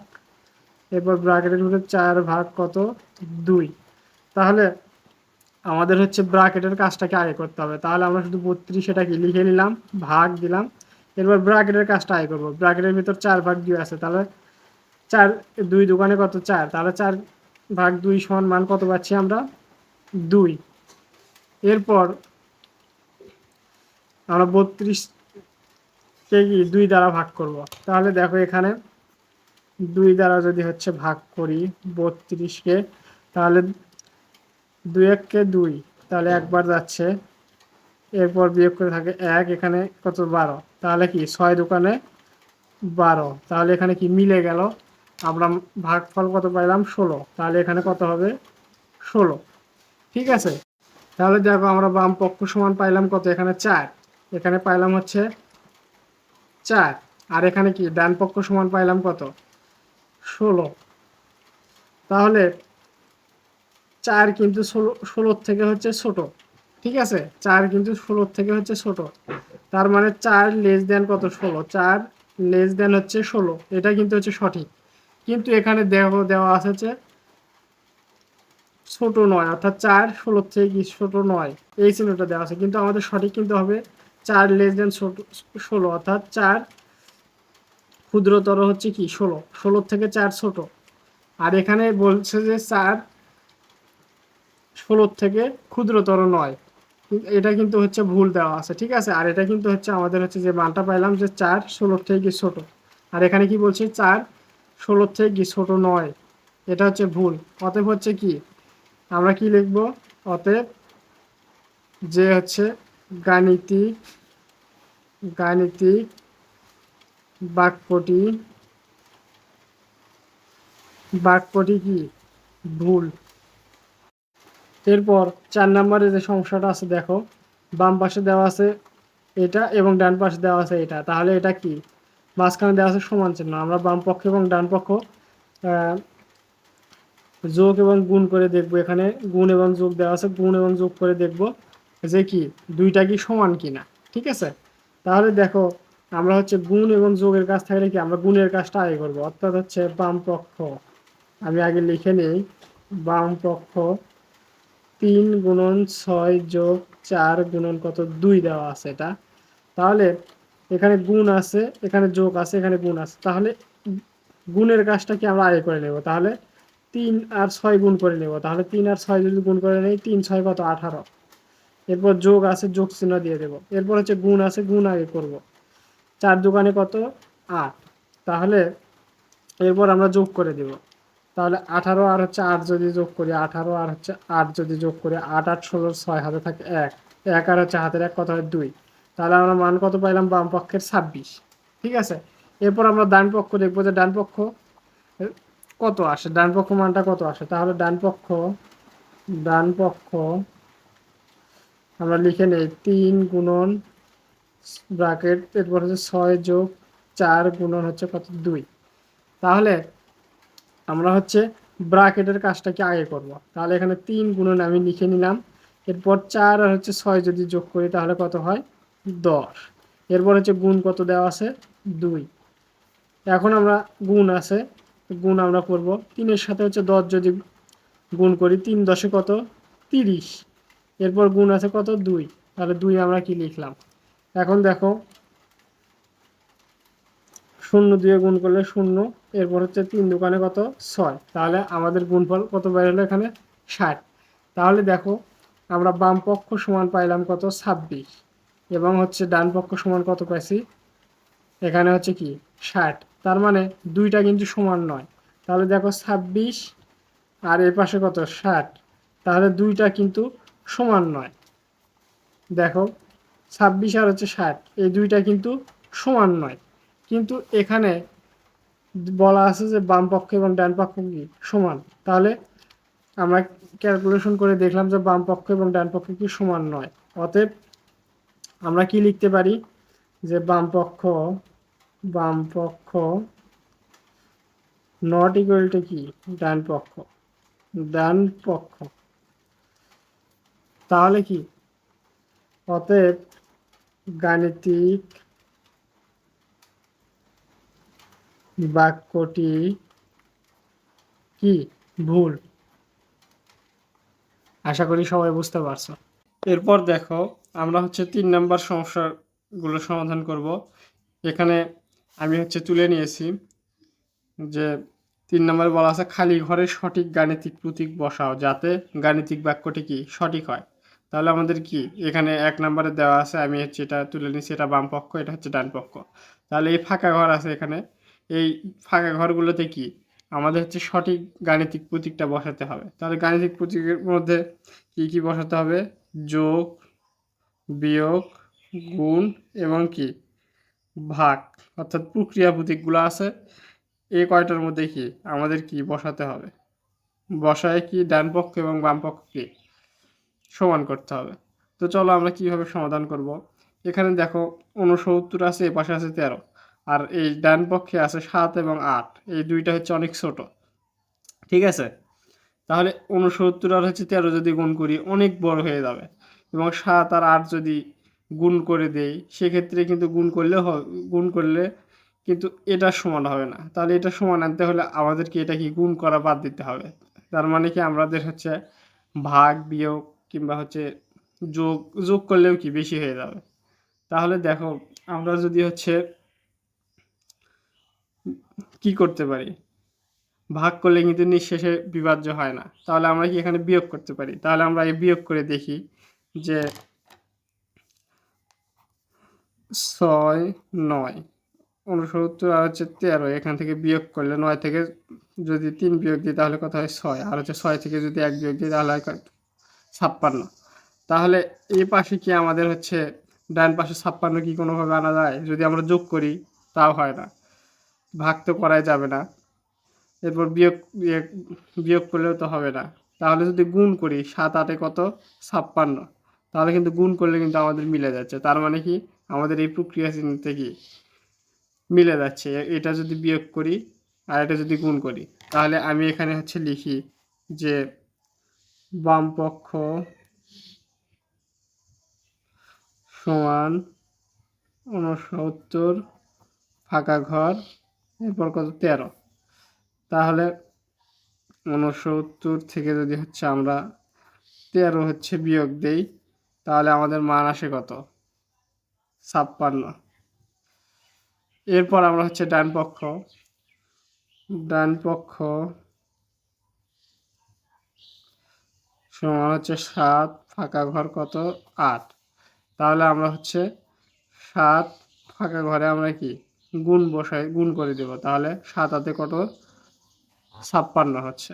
এরপর ব্র্যাকেটের ভিতরে 4 ভাগ কত 2। তাহলে আমাদের হচ্ছে ব্র্যাকেটের কাজটাকে আগে করতে হবে। তাহলে আমরা শুধু 32 এটা কি লিখে নিলাম, ভাগ দিলাম। এরপর ব্র্যাকেটের কাজটা আগে করবো। ব্র্যাকেটের ভিতর 4/2 আছে, তাহলে 4 2 দোকানে কত 4, তাহলে 4/2 সমান মান কত পাচ্ছি আমরা 2। এরপর আমরা 32 কে কি 2 দ্বারা ভাগ করব। তাহলে দেখো এখানে 2 দ্বারা যদি হচ্ছে ভাগ করি 32-কে, তাহলে 2 1-কে 2, তাহলে একবার যাচ্ছে। এরপর বিয়োগ করে থাকে 1, এখানে কত 12, তাহলে কি 6 দোকানে 12, তাহলে এখানে কি মিলে গেল। আমরা ভাগফল কত পাইলাম 16, তাহলে এখানে কত হবে 16। ঠিক আছে, তাহলে দেখো আমরা বাম পক্ষ সমান পাইলাম কত, এখানে 4, এখানে পাইলাম হচ্ছে 4, আর এখানে কি ডান পক্ষ সমান পাইলাম কত 16। তাহলে 4 কিন্তু 16 থেকে হচ্ছে ছোট। ঠিক আছে, 4 কিন্তু 16 থেকে হচ্ছে ছোট, তার মানে 4 লেস দেন কত 16, 4 লেস দেন হচ্ছে 16, এটা কিন্তু হচ্ছে সঠিক। কিন্তু এখানে দেখো দেওয়া আছে হচ্ছে ছোট নয়, অর্থাৎ 4 16 থেকে কি ছোট নয়, এই চিহ্নটা দেওয়া আছে। কিন্তু আমাদের সঠিক কিন্তু হবে 4 লেস দেন 16, অর্থাৎ 4 ক্ষুদ্রতর হচ্ছে কি 16, 16 থেকে 4 ছোট। আর এখানে বলছে যে 4 16 থেকে ক্ষুদ্রতর নয়, এটা কিন্তু হচ্ছে ভুল দেওয়া আছে। ঠিক আছে, আর এটা কিন্তু হচ্ছে আমাদের হচ্ছে যে মানটা পাইলাম যে 4 16 থেকে কি ছোট, আর এখানে কি বলছে 4 16 থেকে কি ছোট নয়, এটা হচ্ছে ভুল। অতএব হচ্ছে কি আমরা কি লিখব, অতএব যে হচ্ছে গাণিতিক গাণিতিক বাক্যটি বাক্যটি কি ভুল। এরপর 4 নম্বরে যে সমস্যাটা আছে দেখো, বাম পাশে দেওয়া আছে এটা এবং ডান পাশে দেওয়া আছে এটা, তাহলে এটা কি মাঝখানে দেওয়া আছে সমান চিহ্ন। আমরা বাম পক্ষ এবং ডান পক্ষ যোগ এবং গুণ করে দেখব। এখানে গুণ এবং যোগ দেওয়া আছে, গুণ এবং যোগ করে দেখব যে কি দুইটা কি সমান কিনা। ঠিক আছে, তাহলে দেখো আমরা হচ্ছে গুণ এবং যোগের কাজ থাকলে কি আমরা গুণের কাজটা আগে করবো, অর্থাৎ হচ্ছে বাম পক্ষ আমি আগে লিখে নেই। বাম পক্ষ 3 × 6 + 4 কত 2 দেওয়া আছে এটা। তাহলে এখানে গুণ আছে, এখানে যোগ আছে, এখানে গুণ আছে, তাহলে গুণের কাজটা কি আমরা আগে করে নেব। তাহলে 3 আর 6 গুণ করে নেব, তাহলে 3 আর 6 যদি গুণ করে নেই 3 6 কত 18। এরপর যোগ আছে, যোগ চিহ্ন দিয়ে দেব। এরপর হচ্ছে গুণ আছে, গুণ আগে করব। 4 দোকানে কত 8, তাহলে এরপর আমরা যোগ করে দেব। তাহলে 18 আর হচ্ছে 8 যদি যোগ করি, 18 আর হচ্ছে 8 যদি যোগ করি, 8 8 16 6 হাতে থাকে 1, 1 আর হচ্ছে হাতের 1 কত হয় 2, তাহলে আমরা মান কত পাইলাম বাম পক্ষের 26। ঠিক আছে, এরপর আমরা ডান পক্ষ দেখবো যে ডান পক্ষ কত আসে, ডান পক্ষ মানটা কত আসে। তাহলে ডান পক্ষ আমরা লিখে নেই 3 গুণন ব্র্যাকেট, এরপর হচ্ছে 6 + 4 গুণন হচ্ছে কত 2। তাহলে আমরা হচ্ছে ব্র্যাকেটের কাজটা কি আগে করব। তাহলে এখানে 3 গুণন আমি লিখে নিলাম। এরপর 4 আর হচ্ছে 6 যদি যোগ করি তাহলে কত হয় 10। এরপর হচ্ছে গুণ কত দেওয়া আছে 2। এখন আমরা গুণ আছে, গুণ আমরা করব 3 এর সাথে হচ্ছে 10 যদি গুণ করি 3 10 কত 30। এরপর গুণ আছে কত 2, তাহলে 2 আমরা কি লিখলাম। এখন দেখো 0 দিয়ে গুণ করলে 0, এরপর হচ্ছে 3 দোকানে কত 6, তাহলে আমাদের গুণফল কত বের হলো এখানে 60। তাহলে দেখো আমরা বাম পক্ষ সমান পাইলাম কত 26 এবং হচ্ছে ডান পক্ষ সমান কত পাইছি এখানে হচ্ছে কি 60। তার মানে দুইটা কিন্তু সমান নয়। তাহলে দেখো 26 আর এর পাশে কত 60, তাহলে দুইটা কিন্তু সমান নয়। দেখো 26 আর হচ্ছে 60 এই দুইটা কিন্তু সমান নয়। কিন্তু এখানে বলা আছে যে বাম পক্ষ এবং ডান পক্ষ কি সমান। তাহলে আমরা ক্যালকুলেশন করে দেখলাম যে বাম পক্ষ এবং ডান পক্ষ কি সমান নয়। অতএব আমরা কি লিখতে পারি যে বাম পক্ষ নট ইকুয়াল টু কি ডান পক্ষ। তাহলে কি অতএব গাণিতিক বাক্যটি কি ভুল। আশা করি সবাই বুঝতে পারছো। এরপর দেখো আমরা হচ্ছে 3 নাম্বার সমস্যাগুলো সমাধান করব। এখানে আমি হচ্ছে তুলে নিয়েছি যে 3 নম্বরে বলা আছে খালি ঘরে সঠিক গাণিতিক প্রতীক বসাও যাতে গাণিতিক বাক্যটি কি সঠিক হয়। তাহলে আমাদের কি এখানে 1 নম্বরে দেওয়া আছে, আমি হচ্ছে এটা তুলে নিয়েছি, এটা বাম পক্ষ, এটা হচ্ছে ডান পক্ষ। তাহলে এই ফাঁকা ঘর আছে এখানে, এই ফাঁকা ঘরগুলোতে কি আমাদের হচ্ছে সঠিক গাণিতিক প্রতীকটা বসাতে হবে। তাহলে গাণিতিক প্রতীকের মধ্যে কি কি বসাতে হবে, যোগ, বিয়োগ, গুণ এবং কি ভাগ, অর্থাৎ প্রক্রিয়া প্রতীকগুলো আছে। এই কয়টার মধ্যে কি আমাদের কি বসাতে হবে, বসায় কি ডান পক্ষ এবং বাম পক্ষকে সমান করতে হবে। তো চলো আমরা কিভাবে সমাধান করব। এখানে দেখো 69 আছে, এ পাশে আছে 13, আর এই ডান পক্ষে আছে 7 এবং 8, এই দুইটা হচ্ছে অনেক ছোট। ঠিক আছে, তাহলে 69 আর হচ্ছে 13 যদি গুণ করি অনেক বড় হয়ে যাবে, এবং 7 আর 8 যদি গুণ করে দেই সেক্ষেত্রে কিন্তু গুণ করলে কিন্তু এটা সমান হবে না। তাহলে এটা সমান আনতে হলে আমাদেরকে এটা কি গুণ করা বাদ দিতে হবে। তার মানে কি আমাদের হচ্ছে ভাগ বিয়োগ কিংবা হচ্ছে যোগ যোগ করলেও কি বেশি হয়ে যাবে। তাহলে দেখো আমরা যদি হচ্ছে কি করতে পারি, ভাগ করলে কিন্তু নিঃশেষে বিভাজ্য হয় না। তাহলে আমরা কি এখানে বিয়োগ করতে পারি। তাহলে আমরা এই বিয়োগ করে দেখি যে 6 9 69 আর হচ্ছে 13, এখান থেকে বিয়োগ করলে 9 থেকে যদি 3 বিয়োগ দিই তাহলে কত হয় 6, আর হচ্ছে 6 থেকে যদি 1 বিয়োগ দিই তাহলে হয় 56। তাহলে এই পাশে কি আমাদের হচ্ছে ডান পাশে 56 কি কোনোভাবে আনা যায়? যদি আমরা যোগ করি তাও হয় না, ভাগ তো করাই যাবে না, এরপর বিয়োগ বিয়োগ বিয়োগ করলেও তো হবে না। তাহলে যদি গুণ করি 7 8 কত 56, তাহলে কিন্তু গুণ করলে কিন্তু আমাদের মিলে যাচ্ছে। তার মানে কি আমাদের এই প্রক্রিয়া চিহ্নতে কি মিলে যাচ্ছে। এটা যদি বিয়োগ করি আর এটা যদি গুণ করি, তাহলে আমি এখানে হচ্ছে লিখি যে বাম পক্ষ সমান 69 ফাঁকা ঘর এরপর কত 13। তাহলে 69 থেকে যদি হচ্ছে আমরা 13 হচ্ছে বিয়োগ দেই তাহলে আমাদের মান আসে কত 56। এরপর আমরা হচ্ছে ডান পক্ষ সমান হচ্ছে 7 ফাঁকা ঘর কত 8। তাহলে আমরা হচ্ছে 7 ফাঁকা ঘরে আমরা কি গুণ করে দেব। তাহলে 7 হাতে কত 56 হচ্ছে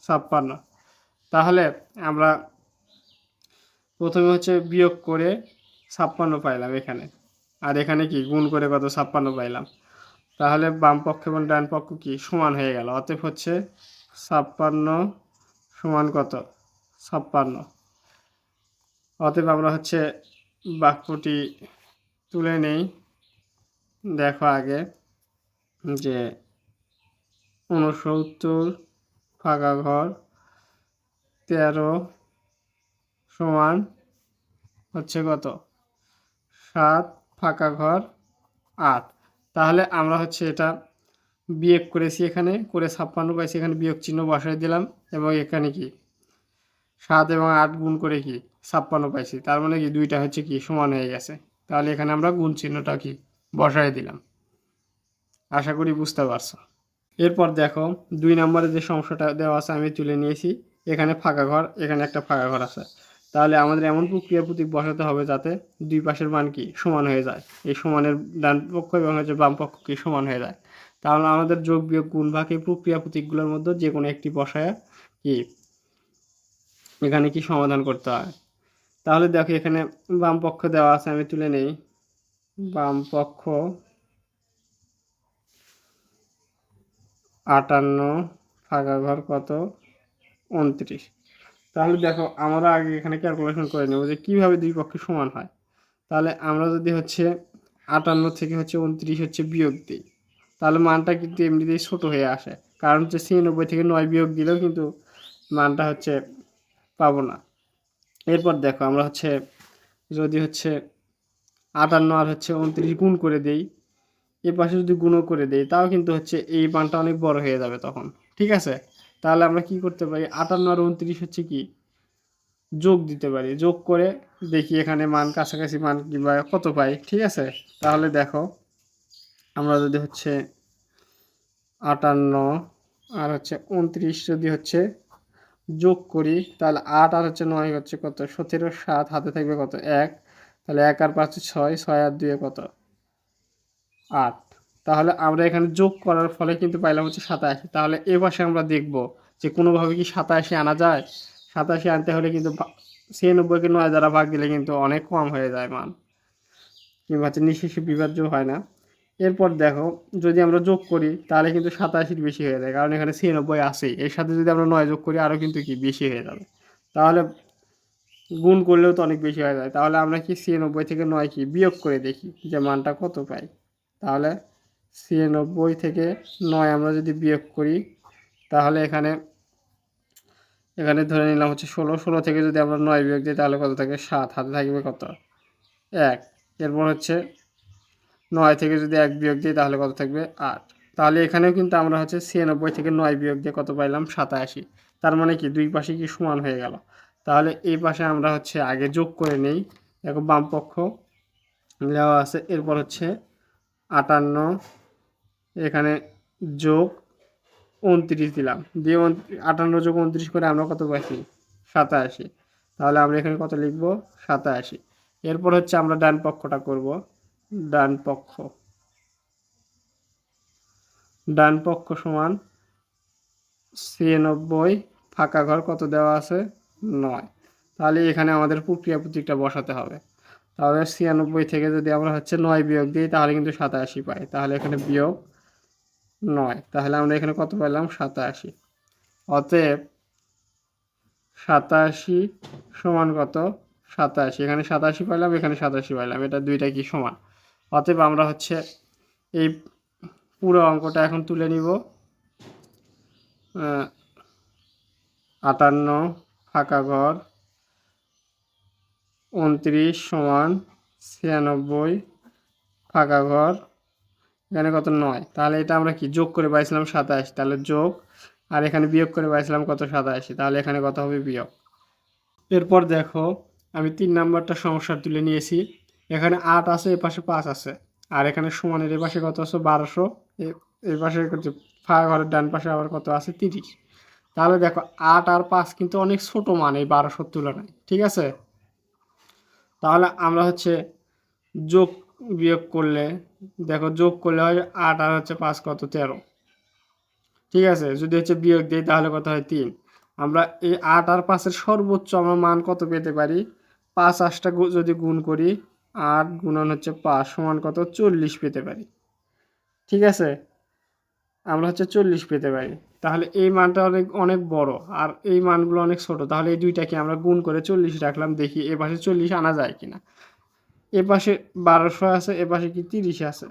56। তাহলে আমরা প্রথমে হচ্ছে বিয়োগ করে 56 পাইলাম এখানে, আর এখানে কি গুণ করে কত 56 পাইলাম। তাহলে বাম পক্ষ এবং ডান পক্ষ কি সমান হয়ে গেল। অতএব হচ্ছে 56 সমান কত 56। অতএব আমরা হচ্ছে বাক্যটি তুলে নেই। দেখো আগে যে 69 ফাঁকা ঘর 13 সমান হচ্ছে কত 7 ফাঁকা ঘর 8। তাহলে আমরা হচ্ছে এটা বিয়োগ করেছি, এখানে করে 56 পাইছি, এখানে বিয়োগ চিহ্ন বসাই দিলাম এবং এখানে কি 7 এবং 8 গুণ করে কি 56 পাইছি, তার মানে কি দুইটা হচ্ছে কি সমান হয়ে গেছে। তাহলে এখানে আমরা গুণ চিহ্নটা কি বসাই দিলাম। আশা করি বুঝতে পারছো। এরপর দেখো 2 নম্বরে যে সমস্যাটা দেওয়া আছে আমি তুলে নিয়েছি, এখানে ফাঁকা ঘর, এখানে একটা ফাঁকা ঘর আছে। তাহলে আমাদের এমন প্রক্রিয়া প্রতীক বসাতে হবে যাতে দুই পাশের মান কি সমান হয়ে যায়, এই সমানের ডান পক্ষ এবং হচ্ছে বাম পক্ষ কি সমান হয়ে যায়। তাহলে আমাদের যোগ বিয়োগ গুণ ভাগ এই প্রক্রিয়া প্রতীকগুলোর মধ্যে যে কোনো একটি বসায় কি এখানে কি সমাধান করতে হয়। তাহলে দেখো এখানে বাম পক্ষ দেওয়া আছে, আমি তুলে নেই। বাম পক্ষ 58 ফাঁকা ঘর কত 29। তাহলে দেখো আমরা আগে এখানে ক্যালকুলেশন করে নেব যে কীভাবে দুই পক্ষে সমান হয়। তাহলে আমরা যদি হচ্ছে 58 থেকে হচ্ছে 29 হচ্ছে বিয়োগ দিই, তাহলে মানটা কিন্তু এমনিতেই ছোটো হয়ে আসে, কারণ হচ্ছে 96 থেকে 9 বিয়োগ দিলেও কিন্তু মানটা হচ্ছে পাবো না। এরপর দেখো আমরা হচ্ছে যদি হচ্ছে 58 আর হচ্ছে 29 গুণ করে দেই, এ পাশে যদি গুণও করে দেই, তাও কিন্তু হচ্ছে এই মানটা অনেক বড় হয়ে যাবে তখন। ঠিক আছে, তাহলে আমরা কি করতে পারি 58 আর 29 হচ্ছে কি যোগ দিতে পারি, যোগ করে দেখি এখানে মান কাছাকাছি মান কিংবা কত পাই। ঠিক আছে, তাহলে দেখো আমরা যদি হচ্ছে 58 আর হচ্ছে 29 যদি হচ্ছে যোগ করি, তাহলে 8 আর হচ্ছে 9 হচ্ছে কত 17, 7 হাতে থাকবে কত 1, তাহলে 1 আর 5 6, 6 আর 2 কত 8। তাহলে আমরা এখানে যোগ করার ফলে কিন্তু পাইলাম হচ্ছে 87। তাহলে এ পাশে আমরা দেখব যে কোনোভাবে কি 87 আনা যায়। 87 আনতে হলে কিন্তু 96কে 9 দ্বারা ভাগ দিলে কিন্তু অনেক কম হয়ে যায় মান, কিংবা হচ্ছে নিঃশেষে বিভাজ্য হয় না। এরপর দেখো যদি আমরা যোগ করি তাহলে কিন্তু 87 বেশি হয়ে যায়, কারণ এখানে 96 আছেই, এর সাথে যদি আমরা 9 যোগ করি আরও কিন্তু কি বেশি হয়ে যাবে। তাহলে গুণ করলেও তো অনেক বেশি হয়ে যায়। তাহলে আমরা কি 96 থেকে 9 কি বিয়োগ করে দেখি যে মানটা কত পাই। তাহলে 96 থেকে 9 আমরা যদি বিয়োগ করি, তাহলে এখানে এখানে ধরে নিলাম হচ্ছে 16, 16 থেকে যদি আমরা 9 বিয়োগ দিই তাহলে কত থাকবে 7, হাতে থাকবে কত 1। এরপর হচ্ছে 9 থেকে যদি 1 বিয়োগ দিই তাহলে কত থাকবে 8। তাহলে এখানেও কিন্তু আমরা হচ্ছে 96 থেকে 9 বিয়োগ দিয়ে কত পাইলাম 87। তার মানে কি দুই পাশে কি সমান হয়ে গেল। তাহলে এই পাশে আমরা হচ্ছে আগে যোগ করে নেই, দেখো বাম পক্ষ দেওয়া আছে, এরপর হচ্ছে 58 এখানে যোগ 29 দিলাম, দিয়ে 58 যোগ 29 করে আমরা কত পাইছি 87। তাহলে আমরা এখানে কত লিখব 87। এরপর হচ্ছে আমরা ডান পক্ষটা করব, ডান পক্ষ সমান 96 ফাঁকা ঘর কত দেওয়া আছে 9। তাহলে এখানে আমাদের প্রক্রিয়া প্রতীকটা বসাতে হবে। তাহলে 96 থেকে যদি আমরা হচ্ছে 9 বিয়োগ দিই তাহলে কিন্তু 87 পাই, তাহলে এখানে বিয়োগ 9, তাহলে আমরা এখানে কত পেলাম 87। অতএব 87 সমান কত 87, এখানে 87 পাইলাম, এখানে 87 পাইলাম, এটা দুইটা কি সমান। অতএব আমরা হচ্ছে এই পুরো অঙ্কটা এখন তুলে নিব। 58 ফাঁকা ঘর 29 সমান 96 ফাঁকা ঘর এখানে কত 9। তাহলে এটা আমরা কি যোগ করে পাইছিলাম 27, তাহলে যোগ, আর এখানে বিয়োগ করে পাইছিলাম কত 87, তাহলে এখানে কত হবে বিয়োগ। এরপর দেখো আমি 3 নাম্বারটা সমস্যা তুলে নিয়েছি। এখানে 8 আছে, এ পাশে 5 আছে, আর এখানে সমানের এ পাশে কত আছে 1200, এই পাশে ফাঁকা ঘরের ডান পাশে আবার কত আছে 30। তাহলে দেখো 8 আর 5 কিন্তু অনেক ছোট মান এই 1200 তুলনায়। ঠিক আছে, তাহলে আমরা হচ্ছে যোগ বিয়োগ করলে দেখো যোগ করলে হয় 8 আর হচ্ছে 5 কত 13। ঠিক আছে, যদি হচ্ছে বিয়োগ দিই তাহলে কত হয় 3। আমরা এই 8 আর 5-এর সর্বোচ্চ আমরা মান কত পেতে পারি, 5 8টা যদি গুণ করি 8 গুণন হচ্ছে 5 সমান কত 40 পেতে পারি। ঠিক আছে, আমরা হচ্ছে 40 পেতে পারি। তাহলে এই মানটা অনেক অনেক বড় আর এই মানগুলো অনেক ছোট, তাহলে এই দুইটাকে আমরা গুণ করে 40 রাখলাম, দেখি এ পাশে 40 আনা যায় কিনা। এ পাশে 1200 আছে, এ পাশে কি 30 আছে,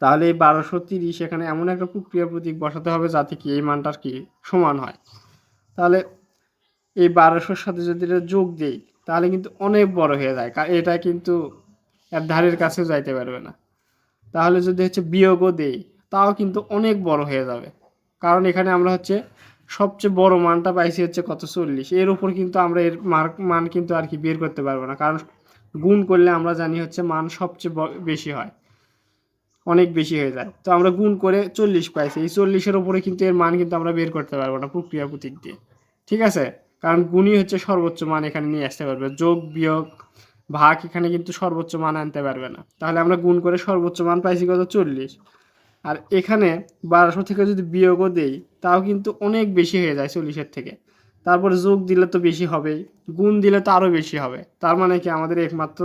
তাহলে এই 1230 এখানে এমন একটা প্রক্রিয়া প্রতীক বসাতে হবে যাতে কি এই মানটার কি সমান হয়। তাহলে এই 1200-র সাথে যদি এটা যোগ দেই তাহলে কিন্তু অনেক বড় হয়ে যায়, এটা কিন্তু এর ধারের কাছেও যাইতে পারবে না। তাহলে যদি হচ্ছে বিয়োগও দেই তাও কিন্তু অনেক বড় হয়ে যাবে, কারণ এখানে আমরা হচ্ছে সবচেয়ে বড় মানটা পাইছি হচ্ছে কত 40, এর উপর কিন্তু আমরা এর মান কিন্তু আর কি বের করতে পারবো না, কারণ গুণ করলে আমরা জানি হচ্ছে মান সবচেয়ে বেশি হয়, অনেক বেশি হয়ে যায়। তো আমরা গুণ করে 40 পাইছি, এই 40-এর উপরে কিন্তু এর মান কিন্তু আমরা বের করতে পারবো না প্রক্রিয়া প্রতীক দিয়ে, ঠিক আছে? কারণ গুণই হচ্ছে সর্বোচ্চ মান এখানে নিয়ে আসতে পারবে, যোগ বিয়োগ ভাগ এখানে কিন্তু সর্বোচ্চ মান আনতে পারবে না। তাহলে আমরা গুণ করে সর্বোচ্চ মান পাইছি কত 40, আর এখানে 1200 থেকে যদি বিয়োগও দেই তাও কিন্তু অনেক বেশি হয়ে যায় 40-এর থেকে। তারপরে যোগ দিলে তো বেশি হবেই, গুণ দিলে তো আরও বেশি হবে। তার মানে কি আমাদের একমাত্র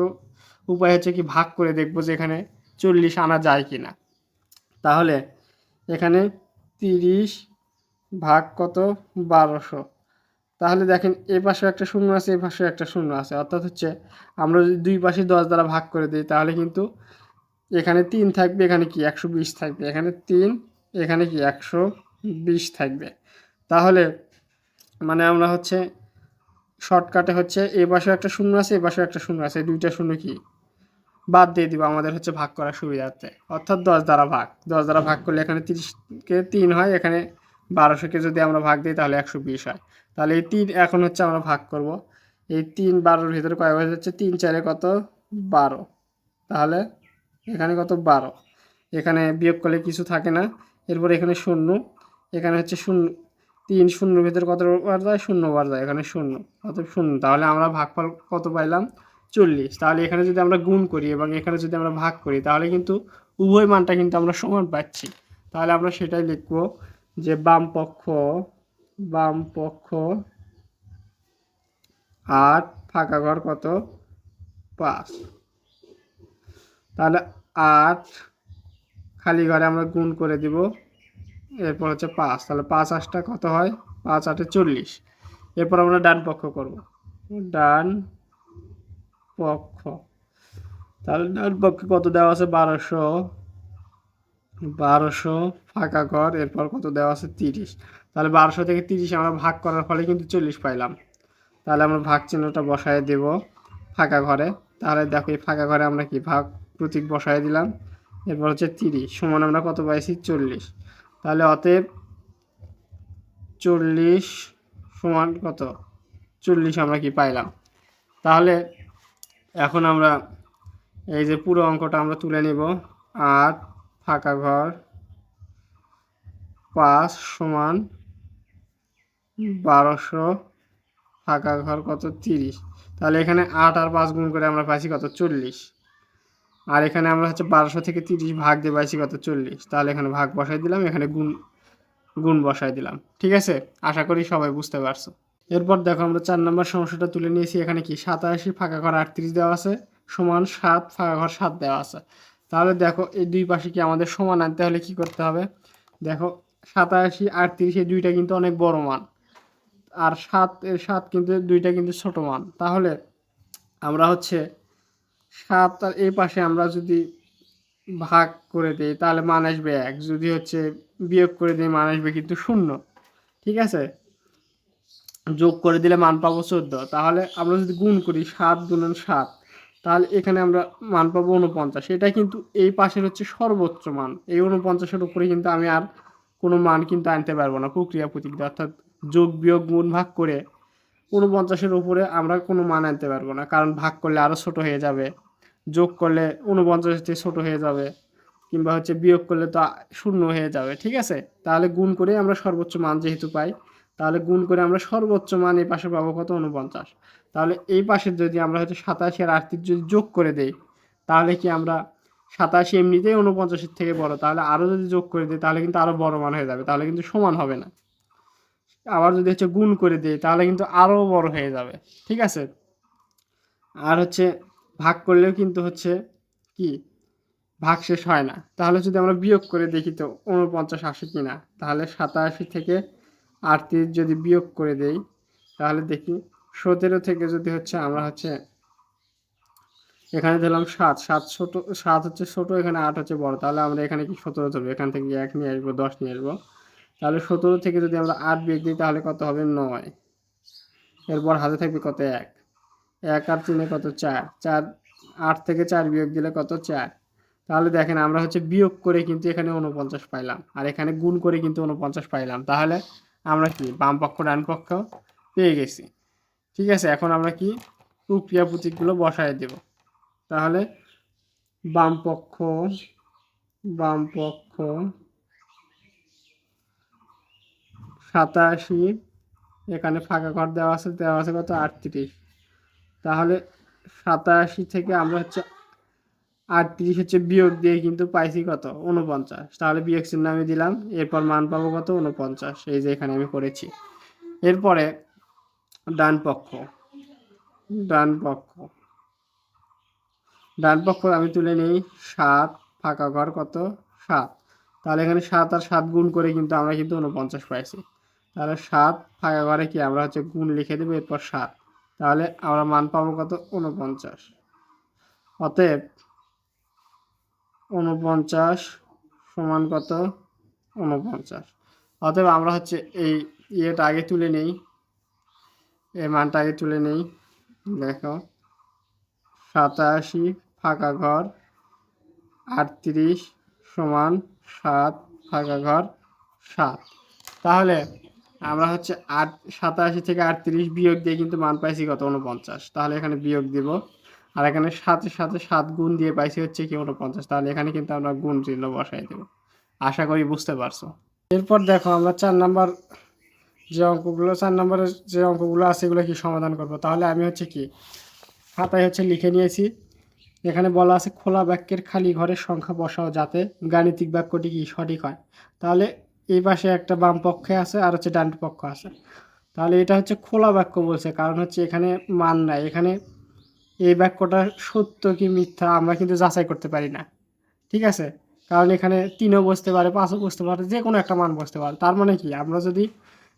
উপায় হচ্ছে কি ভাগ করে দেখবো যে এখানে 40 আনা যায় কি না। তাহলে এখানে 30 ভাগ কত 1200, তাহলে দেখেন এই পাশেও একটা শূন্য আছে, এই পাশেও একটা শূন্য আছে, অর্থাৎ হচ্ছে আমরা যদি দুই পাশে 10 দ্বারা ভাগ করে দিই তাহলে কিন্তু এখানে 3 থাকবে, এখানে কি 120 থাকবে, এখানে 3, এখানে কি 120 থাকবে। তাহলে মানে আমরা হচ্ছে শর্টকাটে হচ্ছে এই পাশেও একটা শূন্য আছে, এই পাশেও একটা শূন্য আছে, দুইটা শূন্য কি বাদ দিয়ে দিব আমাদের হচ্ছে ভাগ করার সুবিধার্থে, অর্থাৎ 10 দ্বারা ভাগ, 10 দ্বারা ভাগ করলে এখানে 30-কে 3 হয়, এখানে 1200-কে যদি আমরা ভাগ দিই তাহলে 120 হয়। তাহলে এই 3 এখন হচ্ছে আমরা ভাগ করব, এই 3 12-র ভিতরে কয় হয়ে যাচ্ছে, 3 4 কত 12, তাহলে এখানে কত 12, এখানে বিয়োগ করলে কিছু থাকে না, এরপর এখানে শূন্য, এখানে হচ্ছে শূন্য, 3 শূন্যর ভিতরে কত বার যায়, শূন্য বার যায়, এখানে শূন্য, অতএব শূন্য। তাহলে আমরা ভাগফল কত পাইলাম 40। তাহলে এখানে যদি আমরা গুণ করি এবং এখানে যদি আমরা ভাগ করি তাহলে কিন্তু উভয় মানটা কিন্তু আমরা সমান পাচ্ছি। তাহলে আমরা সেটাই লিখব যে বাম পক্ষ 8 ফাঁকা ঘর কত 5। তাহলে 8 খালি ঘরে আমরা গুণ করে দিব, এরপর হচ্ছে 5, তাহলে 5 8টা কত হয়, 5 8 40। এরপর আমরা ডান পক্ষ করব, ডান পক্ষ, তাহলে ডান পক্ষে কত দেওয়া আছে 1200, 1200 ফাঁকা ঘর, এরপর কত দেওয়া আছে 30। তাহলে 1200 থেকে 30 আমরা ভাগ করার ফলে কিন্তু 40 পাইলাম। তাহলে আমরা ভাগ চিহ্নটা বসায় দেব ফাঁকা ঘরে। তাহলে দেখো এই ফাঁকা ঘরে আমরা কি ভাগ প্রতীক বসায় দিলাম, এরপর হচ্ছে 30 সমান আমরা কত পাইছি 40। তাহলে অতএব 40 সমান কত 40 আমরা কি পাইলাম। তাহলে এখন আমরা এই যে পুরো অঙ্কটা আমরা তুলে নিব, 8 ফাঁকা ঘর 5 সমান 1200 ফাঁকা ঘর কত 30। তাহলে এখানে 8 আর 5 গুণ করে আমরা পাইছি কত 40, আর এখানে আমরা হচ্ছে 1200 থেকে 30 ভাগ দিয়ে পাইছি কত 40। তাহলে এখানে ভাগ বসাই দিলাম, এখানে গুণ গুণ বসাই দিলাম। ঠিক আছে, আশা করি সবাই বুঝতে পারছো। এরপর দেখো আমরা 4 নম্বর সমস্যাটা তুলে নিয়েছি। এখানে কি 87 ফাঁকা ঘর 38 দেওয়া আছে সমান 7 ফাঁকা ঘর 7 দেওয়া আছে। তাহলে দেখো এই দুই পাশে কি আমাদের সমান আনতে হলে কি করতে হবে, দেখো 87 38 এই দুইটা কিন্তু অনেক বড় মান, আর 7 কিন্তু দুইটা কিন্তু ছোট মান। তাহলে আমরা হচ্ছে 7 আর এই পাশে আমরা যদি ভাগ করে দিই তাহলে মান আসবে 1, যদি হচ্ছে বিয়োগ করে দিই মান আসবে কিন্তু 0। ঠিক আছে, যোগ করে দিলে মান পাবো 14। তাহলে আমরা যদি গুণ করি 7 গুণন 7, তাহলে এখানে আমরা মান পাবো 49। এটা কিন্তু এই পাশের হচ্ছে সর্বোচ্চ মান, এই 49-এর উপরে কিন্তু আমি আর কোনো মান কিন্তু আনতে পারবো না প্রক্রিয়া প্রতীক দিয়ে, অর্থাৎ যোগ বিয়োগ গুণ ভাগ করে 49-এর উপরে আমরা কোনো মান আনতে পারবো না, কারণ ভাগ করলে আরও ছোট হয়ে যাবে, যোগ করলে 49 থেকে ছোট হয়ে যাবে, কিংবা হচ্ছে বিয়োগ করলে তো শূন্য হয়ে যাবে। ঠিক আছে, তাহলে গুণ করে আমরা সর্বোচ্চ মান যেহেতু পাই, তাহলে গুণ করে আমরা সর্বোচ্চ মান এই পাশে পাবো কত 49। তাহলে এই পাশের যদি আমরা হচ্ছে 87 আর 38 যদি যোগ করে দেই তাহলে কি আমরা 87 এমনিতেই 49-এর থেকে বড়, তাহলে আরও যদি যোগ করে দিই তাহলে কিন্তু আরও বড় মান হয়ে যাবে, তাহলে কিন্তু সমান হবে না। আবার যদি হচ্ছে গুণ করে দিই তাহলে কিন্তু আরও বড় হয়ে যাবে। ঠিক আছে, আর হচ্ছে ভাগ করলেও কিন্তু হচ্ছে কি ভাগ শেষ হয় না। তাহলে যদি আমরা বিয়োগ করে দেখি তো 49 আসে কি না, তাহলে 87 থেকে 38 যদি বিয়োগ করে দেই তাহলে দেখি 17 থেকে যদি হচ্ছে আমরা হচ্ছে এখানে দিলাম 7, 7 ছোট, 7 হচ্ছে ছোট, এখানে 8 হচ্ছে বড়। তাহলে আমরা এখানে কি 17 ধরবো, এখান থেকে 1 নিয়ে আসবো, 10 নিয়ে আসবো। তাহলে 17 থেকে যদি আমরা 8 বিয়োগ দিই তাহলে কত হবে, 9। এরপর হাতে থাকবে কত, 1, 1 আর 3 কত, 4, 4, 8 থেকে 4 বিয়োগ দিলে কত, 4। তাহলে দেখেন আমরা হচ্ছে বিয়োগ করে কিন্তু এখানে 49 পাইলাম, আর এখানে গুণ করে কিন্তু 49 পাইলাম। তাহলে আমরা কি বাম পক্ষ ডান পক্ষ পেয়ে গেছি। ঠিক আছে, এখন আমরা কি প্রক্রিয়া প্রতীকগুলো বসায় দেব। তাহলে বাম পক্ষ, বাম পক্ষ 87, এখানে ফাঁকা ঘর দেওয়া আছে, কত, 38। তাহলে 87 থেকে আমরা হচ্ছে 38 হচ্ছে বিয়োগ দিয়ে কিন্তু পাইছি কত, 49। তাহলে বিয়োগ চিহ্ন আমি দিলাম, এরপর মান পাবো কত, 49। এই যে এখানে আমি করেছি। এরপরে ডান পক্ষ, ডান পক্ষ, ডান পক্ষ আমি তুলে নিই 7, ফাঁকা ঘর কত, 7। তাহলে এখানে 7 আর 7 গুণ করে কিন্তু আমরা কিন্তু 49 পাইছি। তাহলে 7 ফাঁকা ঘরে কি আমরা হচ্ছে গুণ লিখে দেবো, এরপর 7। তাহলে আমরা মান পাবো কত, 49। অতএব 49 সমান কত, 49। অতএব আমরা হচ্ছে এই ইয়েটা আগে তুলে নেই, এই মানটা আগে তুলে নেই। দেখো 87 ফাঁকা ঘর 38 সমান 7 ফাঁকা ঘর 7। তাহলে আমরা হচ্ছে 87 থেকে 38 বিয়োগ দিয়ে কিন্তু মান পাইছি কত, 49। তাহলে এখানে বিয়োগ দিব, আর এখানে 7-এর সাথে 7 গুণ দিয়ে পাইছি হচ্ছে কি 49। তাহলে এখানে কিন্তু আমরা গুণ চিহ্ন বসাই দেব। আশা করি বুঝতে পারছো। এরপর দেখো আমরা 4 নাম্বার যে অঙ্কগুলো, 4 নাম্বারের যে অঙ্কগুলো আছে এগুলো কি সমাধান করব। তাহলে আমি হচ্ছে কি খাতায় হচ্ছে লিখে নিয়েছি। এখানে বলা আছে খোলা বাক্যের খালি ঘরের সংখ্যা বসাও যাতে গাণিতিক বাক্যটি কি সঠিক হয়। তাহলে এই পাশে একটা বাম পক্ষে আছে আর হচ্ছে ডান পক্ষ আছে। তাহলে এটা হচ্ছে খোলা বাক্য বলছে, কারণ হচ্ছে এখানে মান নাই। এখানে এই বাক্যটা সত্য কি মিথ্যা আমরা কিন্তু যাচাই করতে পারি না। ঠিক আছে, কারণ এখানে 3ও বসতে পারে, 5ও বসতে পারে, যে কোনো একটা মান বসতে পারে। তার মানে কি আমরা যদি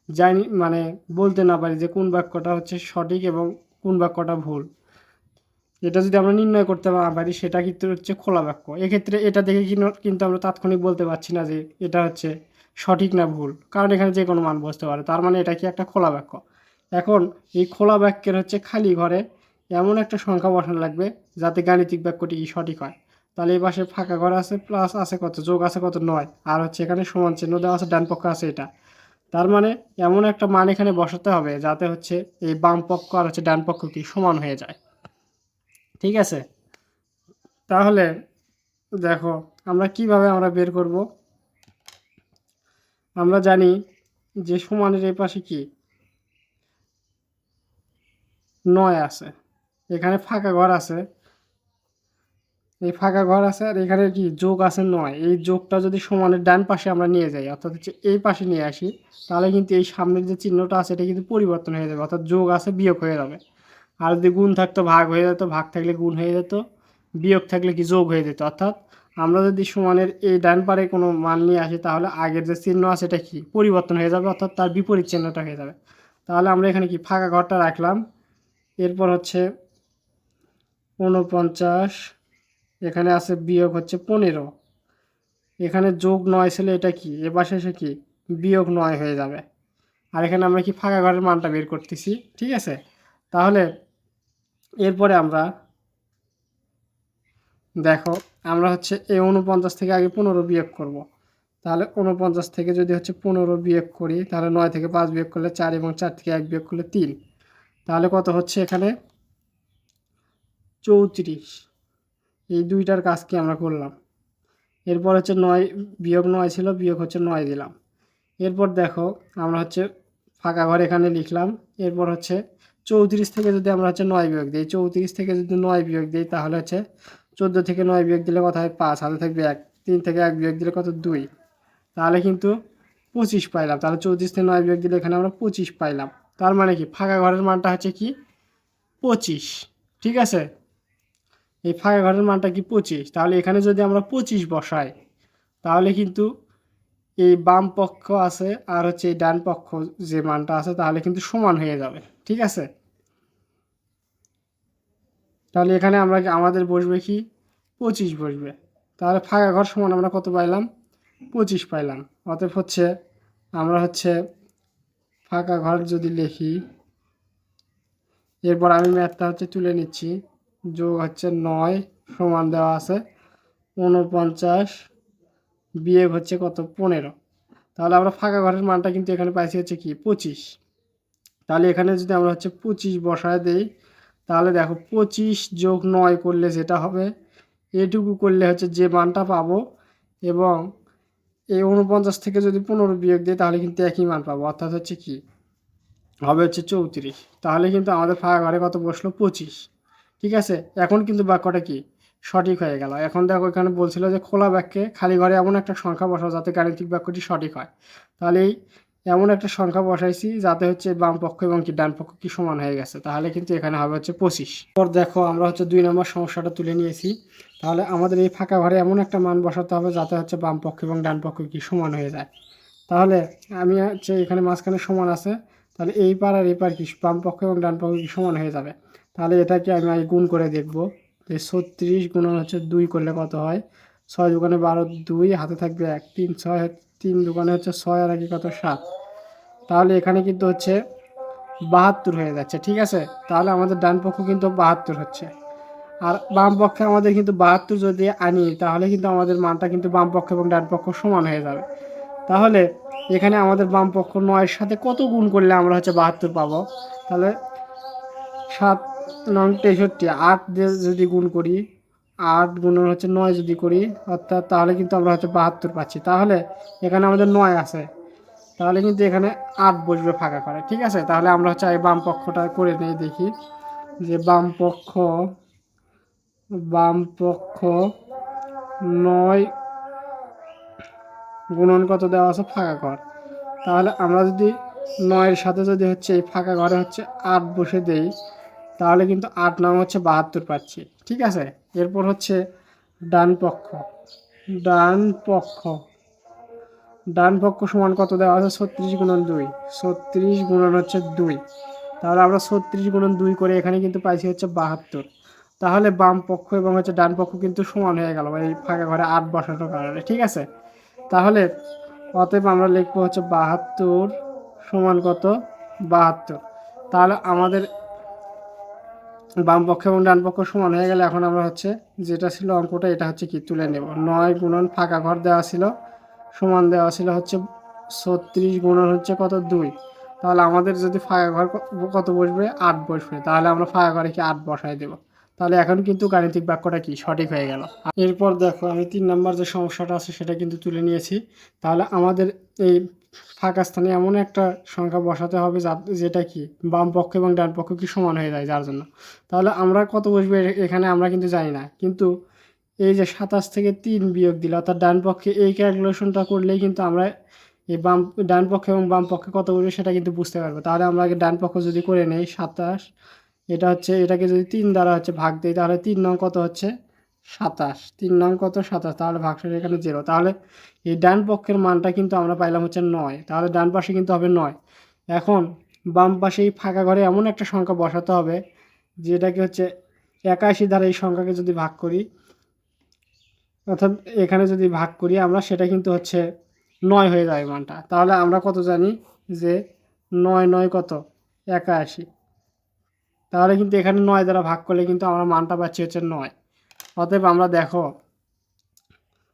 জানি, মানে বলতে না পারি যে কোন বাক্যটা হচ্ছে সঠিক এবং কোন বাক্যটা ভুল, এটা যদি আমরা নির্ণয় করতে না পারি সেটা কিন্তু হচ্ছে খোলা বাক্য। এক্ষেত্রে এটা দেখে কিন্তু আমরা তাৎক্ষণিক বলতে পারছি না যে এটা হচ্ছে সঠিক না ভুল, কারণ এখানে যে কোনো মান বসতে পারে। তার মানে এটা কি একটা খোলা বাক্য। এখন এই খোলা বাক্যের হচ্ছে খালি ঘরে এমন একটা সংখ্যা বসানো লাগবে যাতে গাণিতিক বাক্যটি সঠিক হয়। তাহলে এই পাশে ফাঁকা ঘর আছে, প্লাস আছে কত, যোগ আছে কত, 9, আর হচ্ছে এখানে সমান চিহ্ন দেওয়া আছে, ডান পক্ষ আছে এটা। তার মানে এমন একটা মান এখানে বসাতে হবে যাতে হচ্ছে এই বাম পক্ষ আর হচ্ছে ডান পক্ষ কি সমান হয়ে যায়। ঠিক আছে, তাহলে দেখো আমরা কিভাবে আমরা বের করব। আমরা জানি যে সমানের এই পাশে কি 9 আছে, এখানে ফাঁকা ঘর আছে, এই ফাঁকা ঘর আছে, আর এখানে কি যোগ আছে 9। এই যোগটা যদি সমানের ডান পাশে আমরা নিয়ে যাই, অর্থাৎ হচ্ছে এই পাশে নিয়ে আসি, তাহলে কিন্তু এই সামনের যে চিহ্নটা আছে এটা কিন্তু পরিবর্তন হয়ে যাবে, অর্থাৎ যোগ আছে বিয়োগ হয়ে যাবে। আর যদি গুণ থাকতো ভাগ হয়ে যেত, ভাগ থাকলে গুণ হয়ে যেত, বিয়োগ থাকলে কি যোগ হয়ে যেত। অর্থাৎ আমরা যদি সমানের এই ডান পারে কোনো মান নিয়ে আসি তাহলে আগের যে চিহ্ন আছে এটা কি পরিবর্তন হয়ে যাবে, অর্থাৎ তার বিপরীত চিহ্নটা হয়ে যাবে। তাহলে আমরা এখানে কি ফাঁকা ঘরটা রাখলাম। এরপর হচ্ছে 49, এখানে আছে বিয়োগ হচ্ছে 15, এখানে যোগ 9 ছিল, এটা কি এ পাশে এসে কি বিয়োগ 9 হয়ে যাবে। আর এখানে আমরা কি ফাঁকা ঘরের মানটা বের করতেছি। ঠিক আছে, তাহলে এরপরে আমরা দেখো আমরা হচ্ছে এই 49 থেকে আগে 15 বিয়োগ করব। তাহলে 49 থেকে যদি হচ্ছে 15 বিয়োগ করি, তাহলে 9 থেকে 5 বিয়োগ করলে 4, এবং 4 থেকে 1 বিয়োগ করলে 3। তাহলে কত হচ্ছে এখানে 34। এই দুইটার কাজ কি আমরা করলাম। এরপর হচ্ছে 9 বিয়োগ 9 ছিল, বিয়োগ হচ্ছে 9 দিলাম। এরপর দেখো আমরা হচ্ছে ফাঁকা ঘর এখানে লিখলাম। এরপর হচ্ছে 34 থেকে যদি আমরা হচ্ছে 9 বিয়োগ দিই, 34 থেকে যদি 9 বিয়োগ দিই তাহলে হচ্ছে 14 থেকে 9 বিয়োগ দিলে কত হয় 5, হাতে থাকবে 1, 3 থেকে 1 বিয়োগ দিলে কত 2, তাহলে কিন্তু 25 পাইলাম। তাহলে 34 থেকে 9 বিয়োগ দিলে এখানে আমরা 25 পাইলাম। তার মানে কি ফাঁকা ঘরের মানটা হচ্ছে কি 25। ঠিক আছে, এই ফাঁকা ঘরের মানটা কি 25। তাহলে এখানে যদি আমরা 25 বসাই তাহলে কিন্তু এই বাম পক্ষ আছে আর হচ্ছে এই ডান পক্ষ যে মানটা আছে তাহলে কিন্তু সমান হয়ে যাবে। ঠিক আছে, তাহলে এখানে আমাদের বসবে কি 25 বসবে। তাহলে ফাঁকা ঘর সমান আমরা কত পাইলাম 25 পাইলাম। অতএব হচ্ছে আমরা হচ্ছে ফাঁকা ঘর যদি লিখি, এরপর আমি ম্যাথটা হচ্ছে তুলে নিচ্ছি। যোগ হচ্ছে 9 সমান দেওয়া আছে 49 বিয়োগ হচ্ছে কত 15। তাহলে আমরা ফাঁকা ঘরের মানটা কিন্তু এখানে পাইছি হচ্ছে কি 25। তাহলে এখানে যদি আমরা হচ্ছে 25 বসায় দেই, তাহলে দেখো 25 যোগ 9 করলে যেটা হবে এটুকু করলে হচ্ছে যে মানটা পাবো, এবং এই 49 থেকে যদি 15 বিয়োগ দিই তাহলে কিন্তু একই মান পাবো, অর্থাৎ হচ্ছে কি হবে হচ্ছে 34। তাহলে কিন্তু আমাদের ফাঁকা ঘরে কত বসলো 25। ঠিক আছে, এখন কিন্তু বাক্যটা কি সঠিক হয়ে গেল। এখন দেখো এখানে বলছিল যে খোলা বাক্যে খালি ঘরে এমন একটা সংখ্যা বসাও যাতে গাণিতিক বাক্যটি সঠিক হয়। তাহলে এই এমন একটা সংখ্যা বসাইছি যাতে হচ্ছে বাম পক্ষ এবং কি ডান পক্ষ কি সমান হয়ে গেছে, তাহলে কিন্তু এখানে হবে হচ্ছে 25। পর দেখো আমরা হচ্ছে 2 নম্বর সমস্যাটা তুলে নিয়েছি। তাহলে আমাদের এই ফাঁকা ঘরে এমন একটা মান বসাতে হবে যাতে হচ্ছে বাম পক্ষ এবং ডান পক্ষ কি সমান হয়ে যায়। তাহলে আমি হচ্ছে এখানে মাঝখানে সমান আছে, তাহলে এই পার আর এই পার কি বাম পক্ষ এবং ডান পক্ষ কি সমান হয়ে যাবে। তাহলে এটাকে আমি গুণ করে দেখব যে 36 গুণন হচ্ছে 2 করলে কত হয়, 6 দোকানে 12, 2 হাতে থাকবে 1, 3 6, 3 দোকানে হচ্ছে 6 আর 1 কত 7। তাহলে এখানে কিন্তু হচ্ছে 72 হয়ে যাচ্ছে। ঠিক আছে, তাহলে আমাদের ডান পক্ষ কিন্তু 72 হচ্ছে, আর বাম পক্ষে আমাদের কিন্তু 72 যদি আনি তাহলে কিন্তু আমাদের মানটা কিন্তু বাম পক্ষ এবং ডান পক্ষ সমান হয়ে যাবে। তাহলে এখানে আমাদের বাম পক্ষ 9-এর সাথে কত গুণ করলে আমরা হচ্ছে 72 পাবো। তাহলে 7 9 63, 8 দিয়ে যদি গুণ করি, 8 গুণন হচ্ছে 9 যদি করি, অর্থাৎ তাহলে কিন্তু আমরা হচ্ছে 72 পাচ্ছি। তাহলে এখানে আমাদের 9 আছে, তাহলে কিন্তু এখানে 8 বসবে ফাঁকা করে। ঠিক আছে, তাহলে আমরা হচ্ছে এই বাম পক্ষটা করে নিয়ে দেখি যে বাম পক্ষ 9 গুণন কত দেওয়া আছে ফাঁকা ঘর। তাহলে আমরা যদি 9-এর সাথে যদি হচ্ছে এই ফাঁকা ঘরে হচ্ছে 8 বসে দেই, তাহলে কিন্তু 8 নাম হচ্ছে 72 পাচ্ছি। ঠিক আছে, এরপর হচ্ছে ডান পক্ষ ডান পক্ষ ডান পক্ষ সমান কত দেওয়া আছে 36 গুণন 2, 36 গুণন হচ্ছে 2। তাহলে আমরা 36 গুণন 2 করে এখানে কিন্তু পাইছি হচ্ছে 72। তাহলে বাম পক্ষ এবং হচ্ছে ডান পক্ষ কিন্তু সমান হয়ে গেল এই ফাঁকা ঘরে 8 বসানোর কারণে। ঠিক আছে, তাহলে অতএব আমরা লিখবো হচ্ছে 72 সমান কত 72। তাহলে আমাদের বাম পক্ষ এবং ডান পক্ষ সমান হয়ে গেলে এখন আমরা হচ্ছে যেটা ছিল অঙ্কটা এটা হচ্ছে কি তুলে নেব। 9 গুণন ফাঁকা ঘর দেওয়া ছিল সমান দেওয়া ছিল হচ্ছে 36 গুণন হচ্ছে কত 2। তাহলে আমাদের যদি ফাঁকা ঘর কত বসবে 8 বসবে, তাহলে আমরা ফাঁকা ঘরে কি 8 বসাই দেব। তাহলে এখন কিন্তু গাণিতিক বাক্যটা কি সঠিক হয়ে গেল। এরপর দেখো আমি 3 নম্বর যে সমস্যাটা আছে সেটা কিন্তু তুলে নিয়েছি। তাহলে আমাদের এই ফাঁকা স্থানে এমন একটা সংখ্যা বসাতে হবে যেটা কি বাম পক্ষ এবং ডান পক্ষ কি সমান হয়ে যায় যার জন্য। তাহলে আমরা কত বসবে এখানে আমরা কিন্তু জানি না, কিন্তু এই যে 27 থেকে 3 বিয়োগ দিলে অর্থাৎ ডান পক্ষে এই ক্যালকুলেশনটা করলেই কিন্তু আমরা এই ডান পক্ষে এবং বাম পক্ষে কত বসবে সেটা কিন্তু বুঝতে পারবো। তাহলে আমরা আগে ডান পক্ষ যদি করে নেই 27, এটা হচ্ছে এটাকে যদি 3 দ্বারা হচ্ছে ভাগ দিই তাহলে 3 নং কত হচ্ছে 27, 3 নং কত 27, তাহলে ভাগশেষ এখানে 0। তাহলে এই ডান পক্ষের মানটা কিন্তু আমরা পাইলাম হচ্ছে 9, তাহলে ডান পাশে কিন্তু হবে 9। এখন বাম পাশে এই ফাঁকা ঘরে এমন একটা সংখ্যা বসাতে হবে যেটাকে হচ্ছে 81 দ্বারা এই সংখ্যাকে যদি ভাগ করি, অর্থাৎ এখানে যদি ভাগ করি আমরা সেটা কিন্তু হচ্ছে 9 হয়ে যাবে মানটা। তাহলে আমরা কত জানি যে 9 9 কত 81, তাহলে কিন্তু এখানে 9 দ্বারা ভাগ করলে কিন্তু আমরা মানটা পাচ্ছি হচ্ছে 9। অতএব আমরা দেখো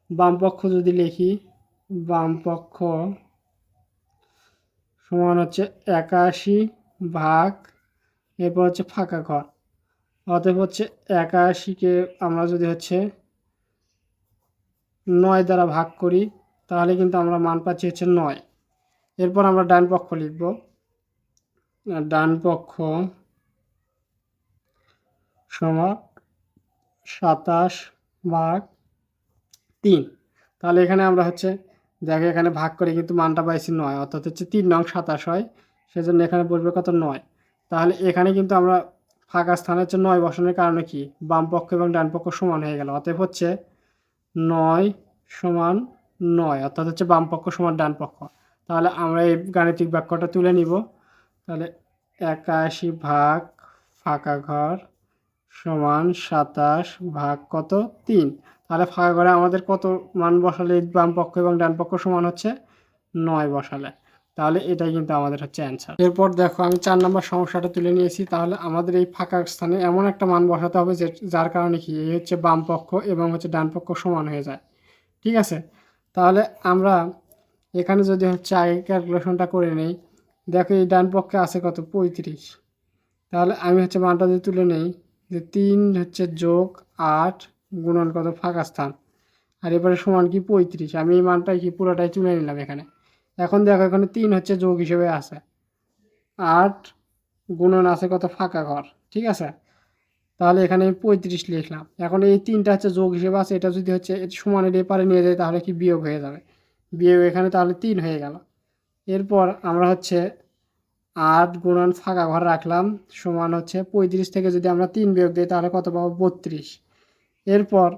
বাম পক্ষ যদি লিখি, বাম পক্ষ সমান হচ্ছে 81 ভাগ এরপর হচ্ছে ফাঁকা ঘর। অতএব হচ্ছে 81-কে আমরা যদি হচ্ছে 9 দ্বারা ভাগ করি তাহলে কিন্তু আমরা মান পাচ্ছি হচ্ছে 9। এরপর আমরা ডান পক্ষ লিখব, ডান পক্ষ সমান 27 ভাগ 3। তাহলে এখানে আমরা হচ্ছে দেখো এখানে ভাগ করে কিন্তু মানটা পাইছি 9, অর্থাৎ হচ্ছে 3 নং 27 হয়, সেজন্য এখানে বসবে কত 9। তাহলে এখানে কিন্তু আমরা ফাঁকা স্থানে হচ্ছে 9 বসানোর কারণে কি বাম পক্ষ এবং ডান পক্ষ সমান হয়ে গেল। অতএব হচ্ছে 9 সমান 9, অর্থাৎ হচ্ছে বাম পক্ষ সমান ডান পক্ষ। তাহলে আমরা এই গাণিতিক বাক্যটা তুলে নিব। তাহলে 81 ভাগ ফাঁকা ঘর সমান 27 ভাগ কত 3। তাহলে ফাঁকা ঘরে আমাদের কত মান বসালে বাম পক্ষ এবং ডান পক্ষ সমান হচ্ছে 9 বসালে, তাহলে এটাই কিন্তু আমাদের হচ্ছে অ্যান্সার। এরপর দেখো আমি 4 নম্বর সমস্যাটা তুলে নিয়েছি। তাহলে আমাদের এই ফাঁকা স্থানে এমন একটা মান বসাতে হবে যে যার কারণে কি এই হচ্ছে বাম পক্ষ এবং হচ্ছে ডান পক্ষ সমান হয়ে যায়। ঠিক আছে, তাহলে আমরা এখানে যদি হচ্ছে আগে ক্যালকুলেশনটা করে নেই, দেখো এই ডান পক্ষে আছে কত 35। তাহলে আমি হচ্ছে মানটা যদি তুলে নেই যে 3 হচ্ছে যোগ 8 গুণন কত ফাঁকা স্থান, আর এবারে সমান কি 35। আমি এই মানটাই কি পুরোটাই তুলে নিলাম এখানে। এখন দেখো এখানে 3 হচ্ছে যোগ হিসেবে আছে, 8 গুণন আছে কত ফাঁকা ঘর। ঠিক আছে, তাহলে এখানে আমি 35 লিখলাম। এখন এই 3টা হচ্ছে যোগ হিসেবে আছে, এটা যদি হচ্ছে সমানের এপারে নিয়ে যায় তাহলে কি বিয়োগ হয়ে যাবে, বিয়োগ এখানে তাহলে 3 হয়ে গেল। এরপর আমরা হচ্ছে 8 গুণন ফাঁকা ঘর রাখলাম সমান হচ্ছে 35 থেকে যদি আমরা 3 বিয়োগ দিই তাহলে কত পাবো 32। এরপর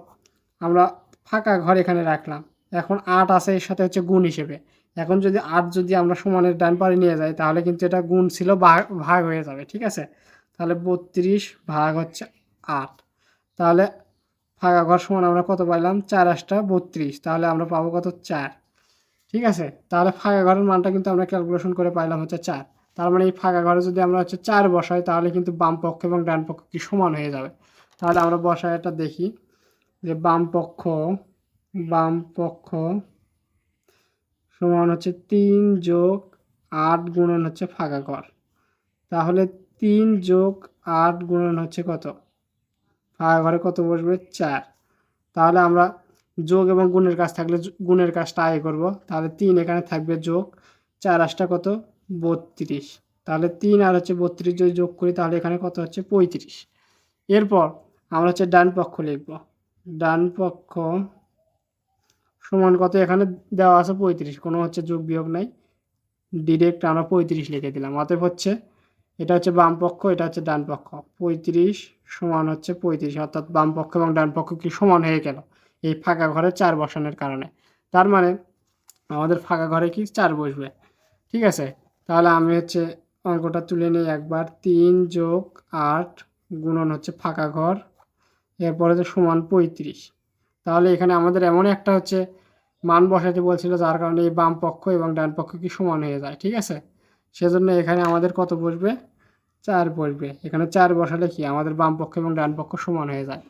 আমরা ফাঁকা ঘর এখানে রাখলাম, এখন 8 আছে এর সাথে হচ্ছে গুণ হিসেবে। এখন যদি 8 যদি আমরা সমানের ডান পারে নিয়ে যাই তাহলে কিন্তু এটা গুণ ছিল ভাগ হয়ে যাবে। ঠিক আছে, তাহলে 32 ভাগ হচ্ছে 8। তাহলে ফাঁকা ঘর সমান আমরা কত পাইলাম 4 8টা 32, তাহলে আমরা পাবো কত 4। ঠিক আছে, তাহলে ফাঁকা ঘরের মানটা কিন্তু আমরা ক্যালকুলেশন করে পাইলাম হচ্ছে 4। তার মানে এই ফাঁকা ঘরে যদি আমরা হচ্ছে 4 বসাই তাহলে কিন্তু বাম পক্ষ এবং ডান পক্ষ কি সমান হয়ে যাবে। তাহলে আমরা বসায় এটা দেখি যে বাম পক্ষ সমান হচ্ছে 3 যোগ 8 গুণন হচ্ছে ফাঁকা ঘর। তাহলে 3 যোগ 8 গুণন হচ্ছে কত, ফাঁকা ঘরে কত বসবে 4। তাহলে আমরা যোগ এবং গুণের কাজ থাকলে গুণের কাজটা আগে করব। তাহলে 3 এখানে থাকবে যোগ, 4 8টা কত 32। তাহলে 3 আর হচ্ছে 32 যদি যোগ করি তাহলে এখানে কত হচ্ছে 35। এরপর আমরা হচ্ছে ডান পক্ষ লিখব, ডান পক্ষ সমান কত, এখানে দেওয়া আছে 35, কোনো হচ্ছে যোগ বিয়োগ নাই, ডিরেক্ট আমরা 35 লিখে দিলাম। অতএব হচ্ছে এটা হচ্ছে বাম পক্ষ, এটা হচ্ছে ডান পক্ষ, 35 সমান হচ্ছে 35, অর্থাৎ বাম পক্ষ এবং ডান পক্ষ কি সমান হয়ে গেল এই ফাঁকা ঘরে 4 বসানোর কারণে। তার মানে আমাদের ফাঁকা ঘরে কি 4 বসবে। ঠিক আছে, তাহলে আমি হচ্ছে অঙ্কটা তুলে নিই একবার। 3 যোগ 8 গুণন হচ্ছে ফাঁকা ঘর, এরপরে হচ্ছে সমান 35। তাহলে এখানে আমাদের এমন একটা হচ্ছে মান বসাতে বলছিল যার কারণে এই বাম পক্ষ এবং ডান পক্ষ কি সমান হয়ে যায়। ঠিক আছে, সেজন্য এখানে আমাদের কত বসবে 4 বসবে। এখানে 4 বসালে কি আমাদের বাম পক্ষ এবং ডান পক্ষ সমান হয়ে যায়।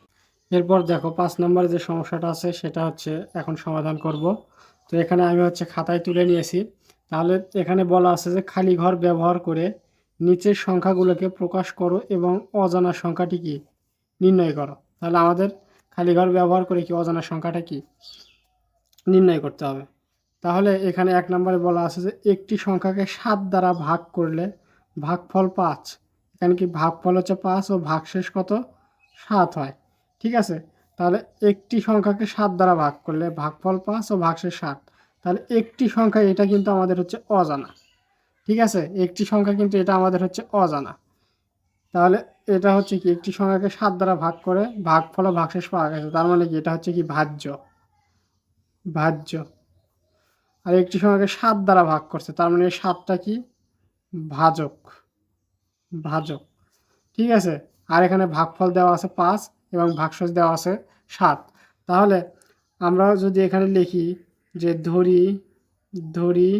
এরপর দেখো 5 নম্বরে যে সমস্যাটা আছে সেটা হচ্ছে এখন সমাধান করব। তো এখানে আমি হচ্ছে খাতায় তুলে নিয়েছি। তাহলে এখানে বলা আছে যে খালি ঘর ব্যবহার করে নিচের সংখ্যাগুলোকে প্রকাশ করো এবং অজানা সংখ্যাটি কি নির্ণয় করো। তাহলে আমাদের খালি ঘর ব্যবহার করে কি অজানা সংখ্যাটা কি নির্ণয় করতে হবে। তাহলে এখানে 1 নম্বরে বলা আছে যে একটি সংখ্যাকে 7 দ্বারা ভাগ করলে ভাগফল 5। এখানে কি ভাগফল হচ্ছে 5 ও ভাগশেষ কত 7 হয়। ঠিক আছে, তাহলে একটি সংখ্যাকে 7 দ্বারা ভাগ করলে ভাগফল 5 ও ভাগশেষ 7। তাহলে একটি সংখ্যা এটা কিন্তু আমাদের হচ্ছে অজানা। ঠিক আছে, একটি সংখ্যা কিন্তু এটা আমাদের হচ্ছে অজানা। তাহলে এটা হচ্ছে কি একটি সংখ্যাকে 7 দ্বারা ভাগ করে ভাগফল ও ভাগশেষ পাওয়া গেছে, তার মানে কি এটা হচ্ছে কি ভাজ্য। ভাজ্য আর একটি সংখ্যাকে 7 দ্বারা ভাগ করছে, তার মানে এই 7টা কি ভাজক। ভাজক ঠিক আছে, আর এখানে ভাগফল দেওয়া আছে 5 এবং ভাগশেষ দেওয়া আছে 7। তাহলে আমরা যদি এখানে লিখি যে ধরি ধরি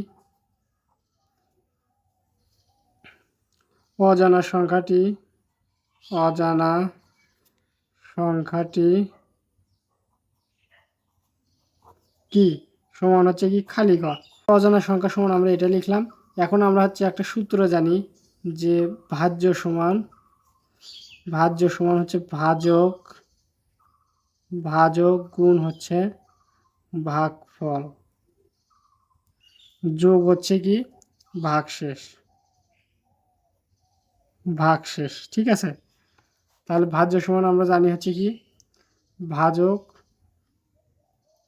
অজানা সংখ্যাটি কি সমান হচ্ছে কি খালি ঘর। অজানা সংখ্যা সমান আমরা এটা লিখলাম। এখন আমরা হচ্ছে একটা সূত্র জানি যে ভাজ্য সমান হচ্ছে ভাজক গুণ হচ্ছে ভাগফল যোগ হচ্ছে কি ভাগশেষ। ঠিক আছে, তাহলে ভাজ্য সমান আমরা জানি হচ্ছে কি ভাজক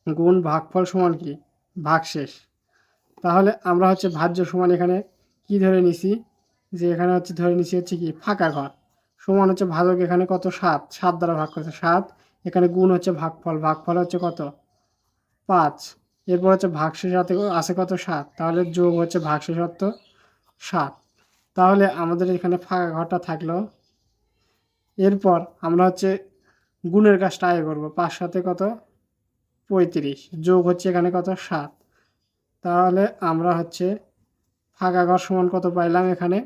গুণ ভাগফল সমান কি ভাগশেষ। তাহলে আমরা হচ্ছে ভাজ্য সমান এখানে কি ধরে নিছি যে এখানে হচ্ছে ধরে নিছি হচ্ছে কি ফাঁকা ঘর সমান হচ্ছে ভাজক, এখানে কত 7 দ্বারা ভাগ করছে 7, এখানে গুণ হচ্ছে ভাগফল হচ্ছে কত 5, এরপর হচ্ছে ভাগশেষ আছে কত 7, তাহলে যোগ হচ্ছে ভাগশেষ অর্থ 7। তাহলে আমাদের এখানে ফাঁকা ঘরটা থাকলো এরপর আমরা হচ্ছে গুণের কাজটা আগে করবো। 5 সাথে কত? 35, যোগ হচ্ছে এখানে কত? 7। তাহলে আমরা হচ্ছে ফাঁকা ঘর সমান কত পাইলাম এখানে?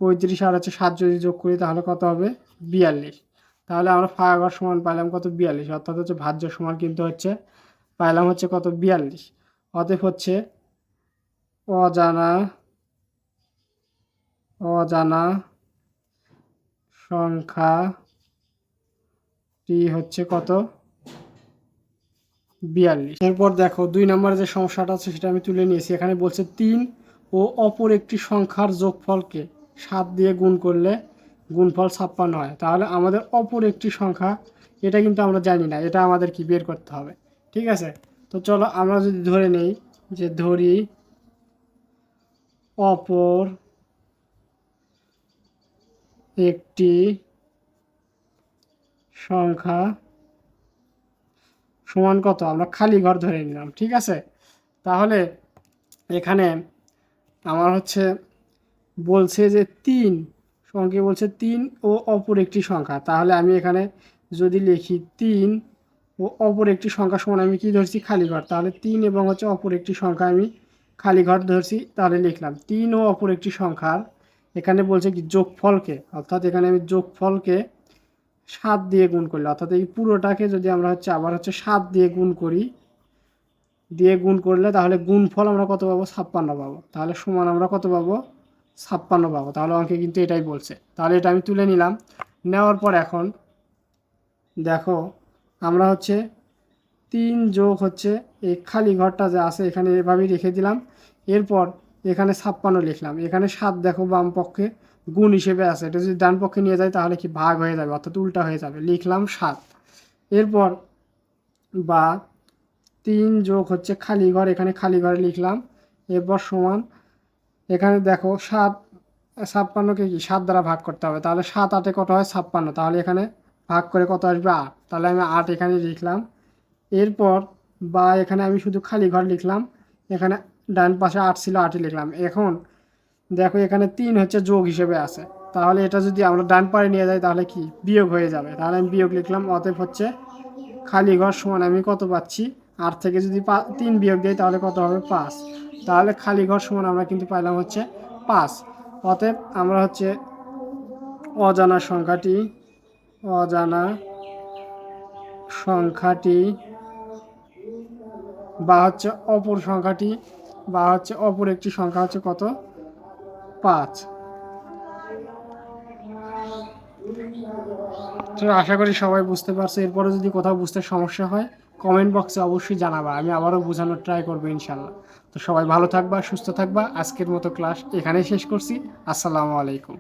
35 আর হচ্ছে 7 যদি যোগ করি তাহলে কত হবে? 42। তাহলে আমরা ফাঁকা ঘর সমান পাইলাম কত? 42। অর্থাৎ হচ্ছে ভাজ্য সমান কিন্তু হচ্ছে পাইলাম হচ্ছে কত? 42। অতএব হচ্ছে অজানা অজানা সংখ্যাটি হচ্ছে কত? 42। এরপর দেখো 2 নম্বরে যে সমস্যাটা আছে সেটা আমি তুলে নিয়েছি। এখানে বলছে 3 ও অপর একটি সংখ্যার যোগফলকে 7 দিয়ে গুণ করলে গুণফল 56 হয়। তাহলে আমাদের অপর একটি সংখ্যা, এটা কিন্তু আমরা জানি না, এটা আমাদের কি বের করতে হবে। ঠিক আছে, তো চলো আমরা যদি ধরে নেই যে ধরি অপর একটি সংখ্যা সমান কত? আমরা খালি ঘর ধরে নিলাম। ঠিক আছে, তাহলে এখানে আমার হচ্ছে বলছে যে 3 সংখ্যা, বলছে 3 ও অপর একটি সংখ্যা। তাহলে আমি এখানে যদি লিখি 3 ও অপর একটি সংখ্যা সমান আমি কি ধরছি? খালি ঘর। তাহলে 3 এবং হচ্ছে অপর একটি সংখ্যা আমি খালি ঘর ধরছি। তাহলে লিখলাম 3 ও অপর একটি সংখ্যার, এখানে বলছে কি যোগফলকে, অর্থাৎ এখানে আমি যোগফলকে 7 দিয়ে গুণ করলে, অর্থাৎ এই পুরোটাকে যদি আমরা হচ্ছে আবার হচ্ছে 7 দিয়ে গুণ করলে তাহলে গুণফল আমরা কত পাবো? 56 পাবো। তাহলে সমান আমরা কত পাবো? 56 পাবো। তাহলে অঙ্কে কিন্তু এটাই বলছে। তাহলে এটা আমি তুলে নিলাম। নেওয়ার পর এখন দেখো আমরা হচ্ছে 3 যোগ হচ্ছে এই খালি ঘরটা যে আছে এখানে এভাবেই রেখে দিলাম। এরপর এখানে 56 লিখলাম। এখানে 7 দেখো বাম পক্ষে গুণ হিসেবে আছে, এটা যদি ডান পক্ষে নিয়ে যায় তাহলে কি ভাগ হয়ে যাবে, অর্থাৎ উল্টা হয়ে যাবে। লিখলাম 7। এরপর বা 3 যোগ হচ্ছে খালি ঘর, এখানে খালি ঘরে লিখলাম। এরপর সমান এখানে দেখো 56কে কি 7 দ্বারা ভাগ করতে হবে। তাহলে 7 8 কত হয়? 56। তাহলে এখানে ভাগ করে কত আসবে? 8। তাহলে আমি 8 এখানে লিখলাম। এরপর বা এখানে আমি শুধু খালি ঘর লিখলাম। এখানে ডান পাশে 8 ছিল, 8ই লিখলাম। এখন দেখো এখানে 3 হচ্ছে যোগ হিসেবে আছে। তাহলে এটা যদি আমরা ডান পাশে নিয়ে যাই তাহলে কি বিয়োগ হয়ে যাবে। তাহলে আমি বিয়োগ লিখলাম। অতএব হচ্ছে খালি ঘর সমান আমি কত পাচ্ছি? 8 থেকে যদি 3 বিয়োগ দিই তাহলে কত হবে? 5। তাহলে খালি ঘর সমান আমরা কিন্তু পাইলাম হচ্ছে 5। অতএব আমরা হচ্ছে অজানা সংখ্যাটি বা হচ্ছে অপর সংখ্যাটি বা হচ্ছে অপর একটি সংখ্যা হচ্ছে কত? 5। তো আশা করি সবাই বুঝতে পারছে। এরপরে যদি কোথাও বুঝতে সমস্যা হয় কমেন্ট বক্সে অবশ্যই জানাবা, আমি আবারও বোঝানোর ট্রাই করবো ইনশাল্লাহ। তো সবাই ভালো থাকবা, সুস্থ থাকবা। আজকের মতো ক্লাস এখানেই শেষ করছি। আসসালামু আলাইকুম।